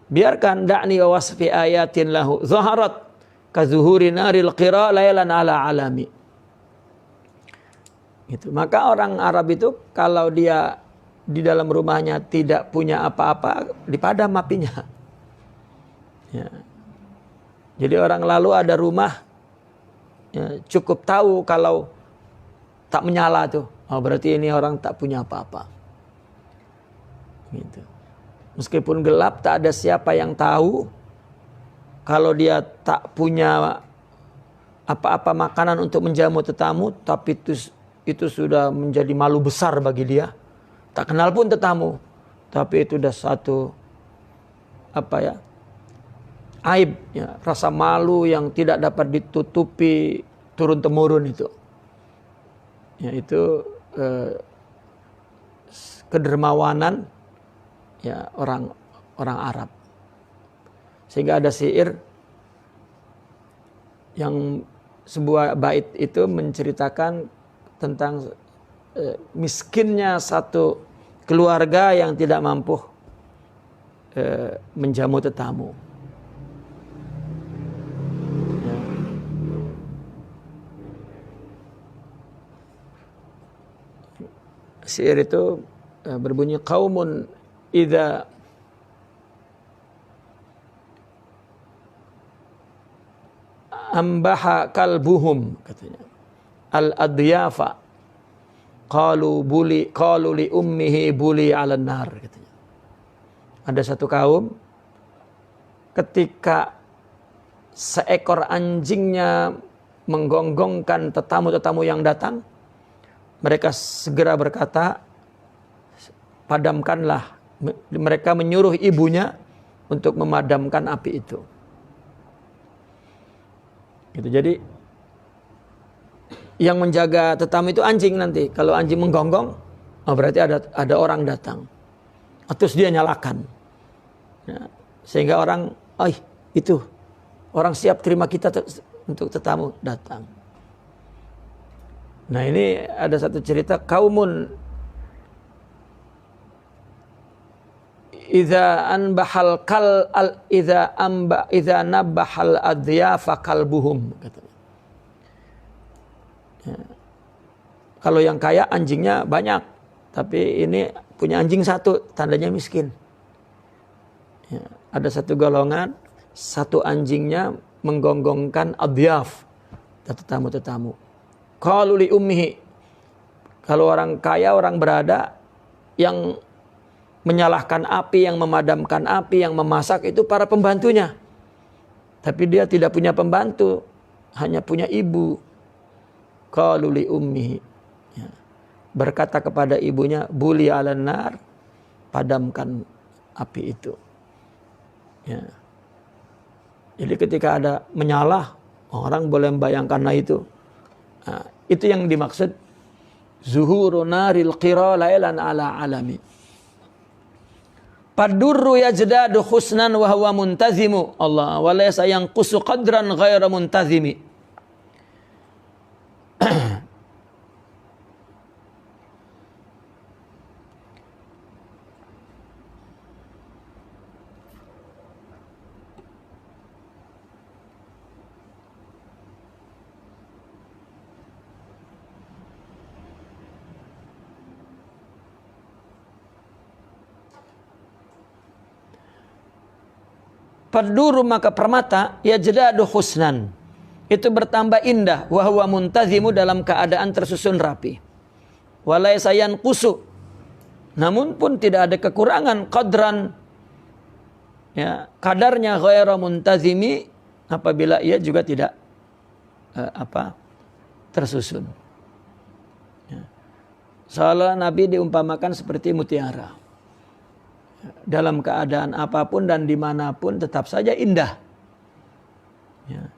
Biarkan da'ni wa wasfi ayatin lahu zaharat ka zuhuri naril qira lailan ala alami. Gitu. Maka orang Arab itu kalau dia di dalam rumahnya tidak punya apa-apa, dipadam apinya. Ya. Jadi orang lalu ada rumah, ya, cukup tahu kalau tak menyala tuh, oh berarti ini orang tak punya apa-apa. Gitu. Meskipun gelap, tak ada siapa yang tahu. Kalau dia tak punya apa-apa makanan untuk menjamu tetamu, tapi itu sudah menjadi malu besar bagi dia. Tak kenal pun tetamu, tapi itu sudah satu aib, ya, rasa malu yang tidak dapat ditutupi turun temurun itu. Ya, itu kedermawanan, ya, orang Arab. Sehingga ada syair yang sebuah bait itu menceritakan tentang miskinnya satu keluarga yang tidak mampu menjamu tetamu. Ya. Syair itu berbunyi, qaumun idza ambaha kalbuhum, katanya, al-adyafa qalu li ummihi buli 'alan nar, katanya. Ada satu kaum ketika seekor anjingnya menggonggongkan tetamu-tetamu yang datang, mereka segera berkata, padamkanlah. Mereka menyuruh ibunya untuk memadamkan api itu. Gitu. Jadi yang menjaga tetamu itu anjing nanti. Kalau anjing menggonggong, berarti ada orang datang. Terus dia nyalakan. Ya, sehingga orang, itu orang siap terima kita untuk tetamu datang. Nah, ini ada satu cerita, kaumun idza nabbahal adyafa kalbuhum, katanya. Ya. Kalau yang kaya anjingnya banyak, tapi ini punya anjing satu, tandanya miskin. Ya. Ada satu golongan, satu anjingnya menggonggongkan adyaf, tetamu-tetamu. Qalu li ummihi. Kalau orang kaya, orang berada, yang menyalakan api, yang memadamkan api, yang memasak itu para pembantunya. Tapi dia tidak punya pembantu, hanya punya ibu. Qalu li ummihi. Ya. Berkata kepada ibunya, buli 'alan nar, padamkan api itu. Ya. Jadi ketika ada menyala, orang boleh membayangkan itu. Nah, itu yang dimaksud zuhuru naril qira lailan ala alami. Padurru yajdadu husnan wa huwa muntazimu. Allah wa laysa yanqusu qadran ghaira muntazimi. Paduru, maka permata, yajdadu husnan, itu bertambah indah, wa huwa muntazimu, dalam keadaan tersusun rapi. Walaysa yanqusu, namun pun tidak ada kekurangan, qadran, ya, kadarnya ghaira muntazimi, apabila ia juga tidak tersusun. Ya. Soalnya Nabi diumpamakan seperti mutiara. Dalam keadaan apapun dan dimanapun tetap saja indah. Ya.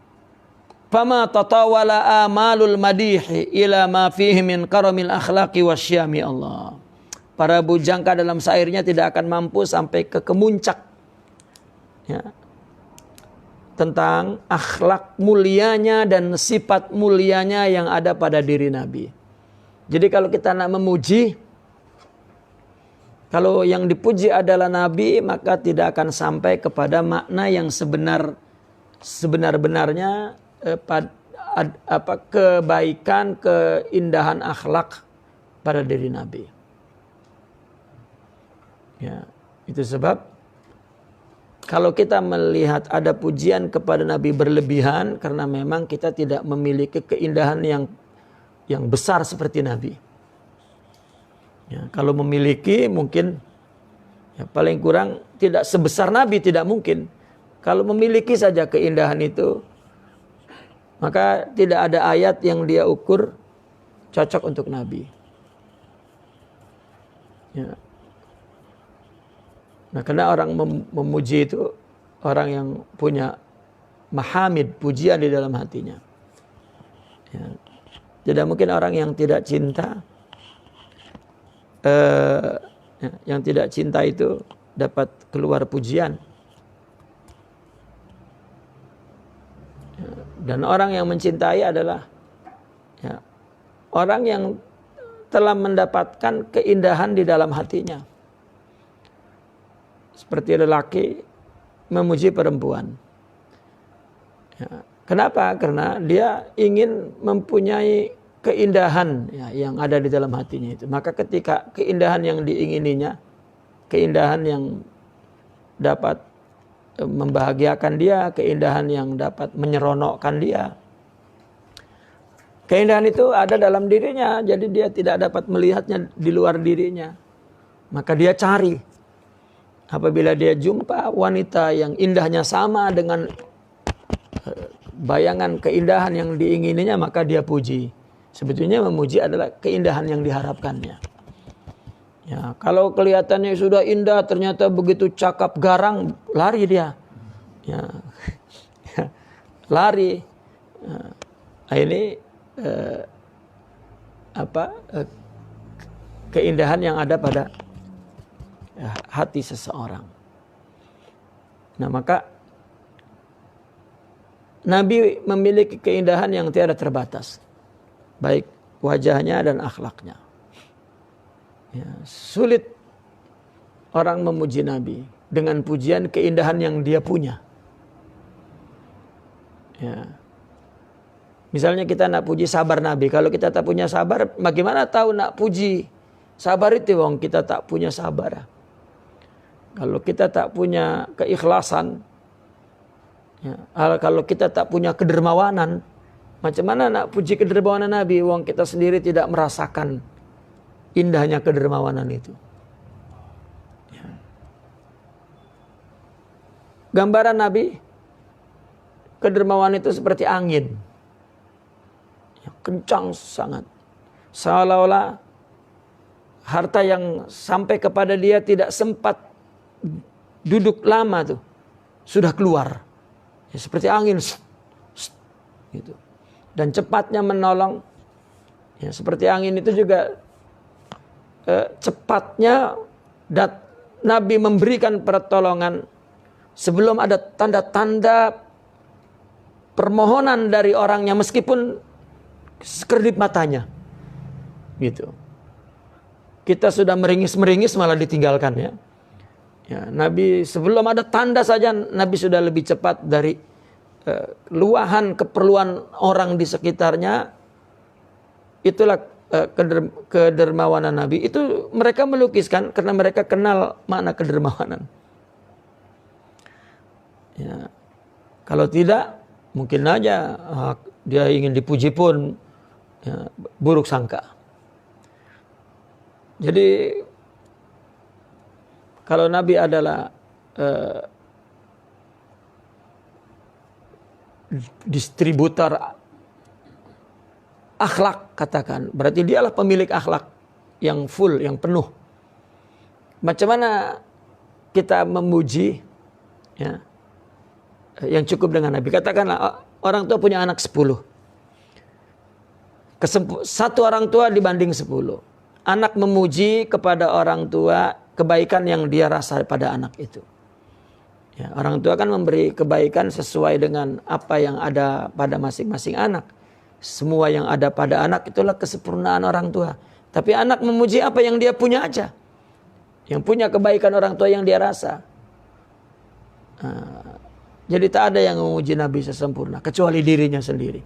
Fama tatawala amalul madihi ila ma fihi min karamil akhlaqi wasyami. Allah. Para bujangka dalam syairnya tidak akan mampu sampai ke kemuncak, ya, tentang akhlak mulianya dan sifat mulianya yang ada pada diri Nabi. Jadi kalau kita nak memuji, kalau yang dipuji adalah Nabi, maka tidak akan sampai kepada makna yang sebenar-benarnya kebaikan, keindahan akhlak pada diri Nabi. Ya, itu sebab kalau kita melihat ada pujian kepada Nabi berlebihan, karena memang kita tidak memiliki keindahan yang besar seperti Nabi. Ya, kalau memiliki mungkin Ya, paling kurang tidak sebesar Nabi, tidak mungkin. Kalau memiliki saja keindahan itu, maka tidak ada ayat yang dia ukur cocok untuk Nabi. Ya. Nah, karena orang memuji itu orang yang punya mahamid, pujian di dalam hatinya. Ya. Tidak mungkin orang yang tidak cinta, yang tidak cinta itu dapat keluar pujian. Ya. Dan orang yang mencintai adalah ya, orang yang telah mendapatkan keindahan di dalam hatinya. Seperti lelaki memuji perempuan. Ya. Kenapa? Karena dia ingin mempunyai keindahan ya, yang ada di dalam hatinya itu. Maka ketika keindahan yang diingininya, keindahan yang dapat membahagiakan dia, keindahan yang dapat menyeronokkan dia, keindahan itu ada dalam dirinya, jadi dia tidak dapat melihatnya di luar dirinya. Maka dia cari. Apabila dia jumpa wanita yang indahnya sama dengan bayangan keindahan yang diingininya, maka dia puji. Sebetulnya memuji adalah keindahan yang diharapkannya. Ya, kalau kelihatannya sudah indah, ternyata begitu cakap garang, lari dia. Ya, lari. Nah, ini keindahan yang ada pada hati seseorang. Nah, maka Nabi memiliki keindahan yang tiada terbatas, baik wajahnya dan akhlaknya. Ya, sulit orang memuji Nabi dengan pujian keindahan yang dia punya. Ya. Misalnya kita nak puji sabar Nabi, kalau kita tak punya sabar, bagaimana tahu nak puji sabar itu? Wong kita tak punya sabar. Kalau kita tak punya keikhlasan, ya, kalau kita tak punya kedermawanan, macam mana nak puji kedermawanan Nabi? Wong kita sendiri tidak merasakan indahnya kedermawanan itu. Ya. Gambaran Nabi, kedermawanan itu seperti angin, ya, kencang sangat, seolah-olah harta yang sampai kepada dia tidak sempat duduk lama tuh, sudah keluar. Ya, seperti angin, gitu. Dan cepatnya menolong. Ya, seperti angin itu juga cepatnya Nabi memberikan pertolongan sebelum ada tanda-tanda permohonan dari orangnya, meskipun sekedip matanya, gitu. Kita sudah meringis-meringis malah ditinggalkan, ya. Ya, Nabi sebelum ada tanda saja Nabi sudah lebih cepat dari luahan keperluan orang di sekitarnya. Itulah kedermawanan Nabi. Itu mereka melukiskan karena mereka kenal makna kedermawanan. Ya, kalau tidak mungkin aja dia ingin dipuji pun ya, buruk sangka. Jadi kalau Nabi adalah distributor akhlak, katakan, berarti dialah pemilik akhlak yang full, yang penuh. Macam mana kita memuji ya, yang cukup dengan Nabi? Katakanlah orang tua punya anak 10. Satu orang tua dibanding 10. Anak memuji kepada orang tua kebaikan yang dia rasa pada anak itu. Ya, orang tua kan memberi kebaikan sesuai dengan apa yang ada pada masing-masing anak. Semua yang ada pada anak itulah kesempurnaan orang tua. Tapi anak memuji apa yang dia punya aja. Yang punya kebaikan orang tua yang dia rasa. Jadi tak ada yang memuji Nabi sesempurna kecuali dirinya sendiri.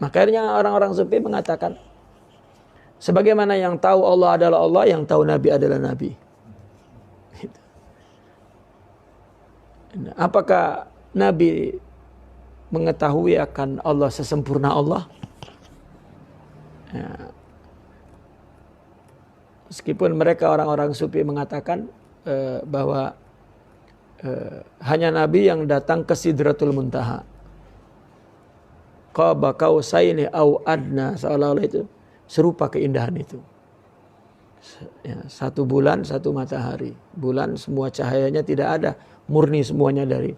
Makanya orang-orang sufi mengatakan, sebagaimana yang tahu Allah adalah Allah, yang tahu Nabi adalah Nabi. Apakah Nabi mengetahui akan Allah sesempurna Allah? Ya. Meskipun mereka orang-orang sufi mengatakan bahwa hanya Nabi yang datang ke Sidratul Muntaha. Qaba qausaini au adna, seolah-olah itu serupa keindahan itu. Ya, 1 bulan 1 matahari. Bulan semua cahayanya tidak ada, murni semuanya dari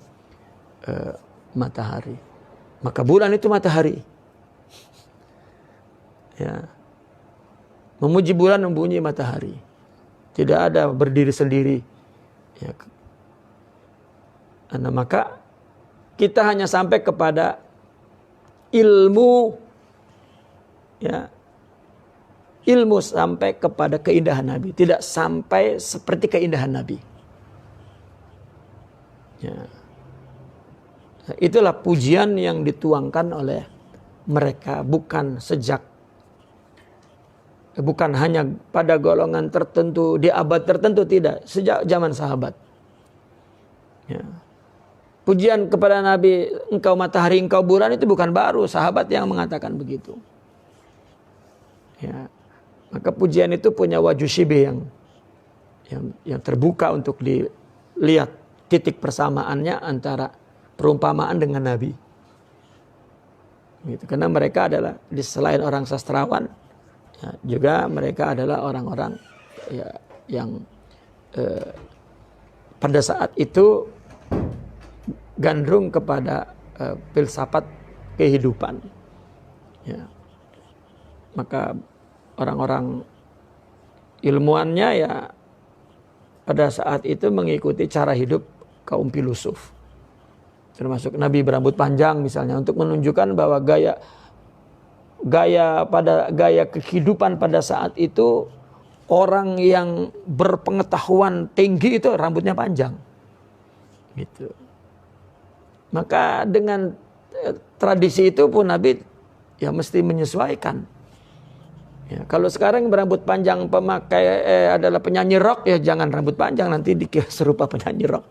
matahari. Maka bulan itu matahari. Ya. Memuji bulan, memuji matahari. Tidak ada berdiri sendiri. Ya. Nah, maka kita hanya sampai kepada ilmu, ya, ilmu sampai kepada keindahan Nabi, tidak sampai seperti keindahan Nabi. Ya. Itulah pujian yang dituangkan oleh mereka, bukan hanya pada golongan tertentu, di abad tertentu, tidak, sejak zaman sahabat. Ya. Pujian kepada Nabi, engkau matahari, engkau bulan, itu bukan baru, sahabat yang mengatakan begitu. Ya. Maka pujian itu punya wajh syibih yang terbuka untuk dilihat titik persamaannya antara perumpamaan dengan Nabi. Gitu. Karena mereka adalah, selain orang sastrawan, ya, juga mereka adalah orang-orang, ya, yang pada saat itu gandrung kepada filsafat kehidupan. Ya. Maka orang-orang ilmuannya ya pada saat itu mengikuti cara hidup kaum filosof. Termasuk Nabi berambut panjang misalnya, untuk menunjukkan bahwa gaya kehidupan pada saat itu, orang yang berpengetahuan tinggi itu rambutnya panjang. Gitu. Maka dengan tradisi itu pun Nabi ya mesti menyesuaikan. Ya, kalau sekarang berambut panjang pemakai adalah penyanyi rock, ya jangan rambut panjang, nanti dikira serupa penyanyi rock.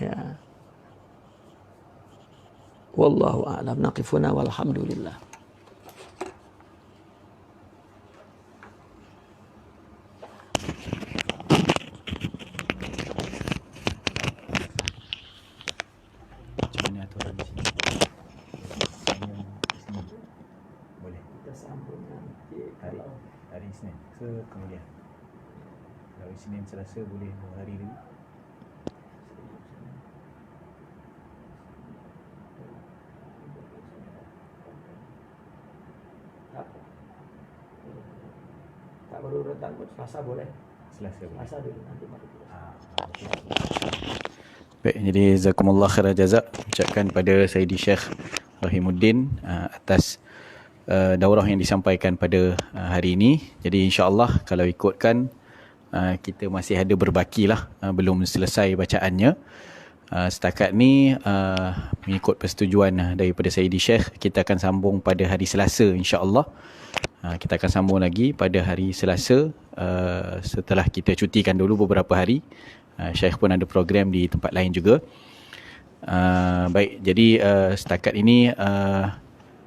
Ya. Wallahu a'lam, naqifuna walhamdulillah. Hari Isnin ke kemudian. Kalau Isnin Selasa boleh 2 hari dulu. Tak berurutan pun Selasa boleh. Selasa dulu nanti baru. Baik, jadi jazakumullah khairan jazak ucapkan pada Sayyidi Syekh Rahimuddin atas daurah yang disampaikan pada hari ini. Jadi insya-Allah kalau ikutkan kita masih ada berbaki lah, belum selesai bacaannya. Setakat ni mengikut persetujuan daripada Sayyidi Syekh, kita akan sambung pada hari Selasa insya-Allah. Kita akan sambung lagi pada hari Selasa setelah kita cutikan dulu beberapa hari. Syekh pun ada program di tempat lain juga. Baik, jadi setakat ini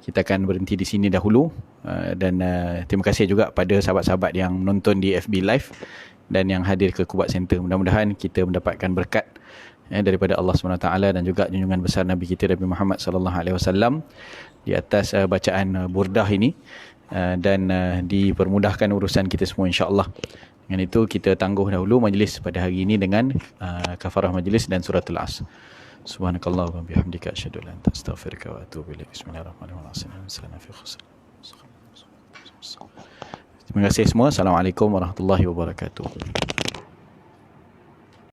kita akan berhenti di sini dahulu, dan terima kasih juga pada sahabat-sahabat yang menonton di FB Live dan yang hadir ke Kubat Center. Mudah-mudahan kita mendapatkan berkat daripada Allah SWT dan juga junjungan besar Nabi kita Nabi Muhammad SAW di atas bacaan burdah ini, dan dipermudahkan urusan kita semua insya-Allah. Dengan itu kita tangguh dahulu majlis pada hari ini dengan kafarah majlis dan suratul As. Subhanakallah wa bihamdika asyhadu an la ilaha illa anta astaghfiruka wa atubu ilaik. Bismillahirrahmanirrahim. Terima kasih semua. Assalamualaikum warahmatullahi wabarakatuh.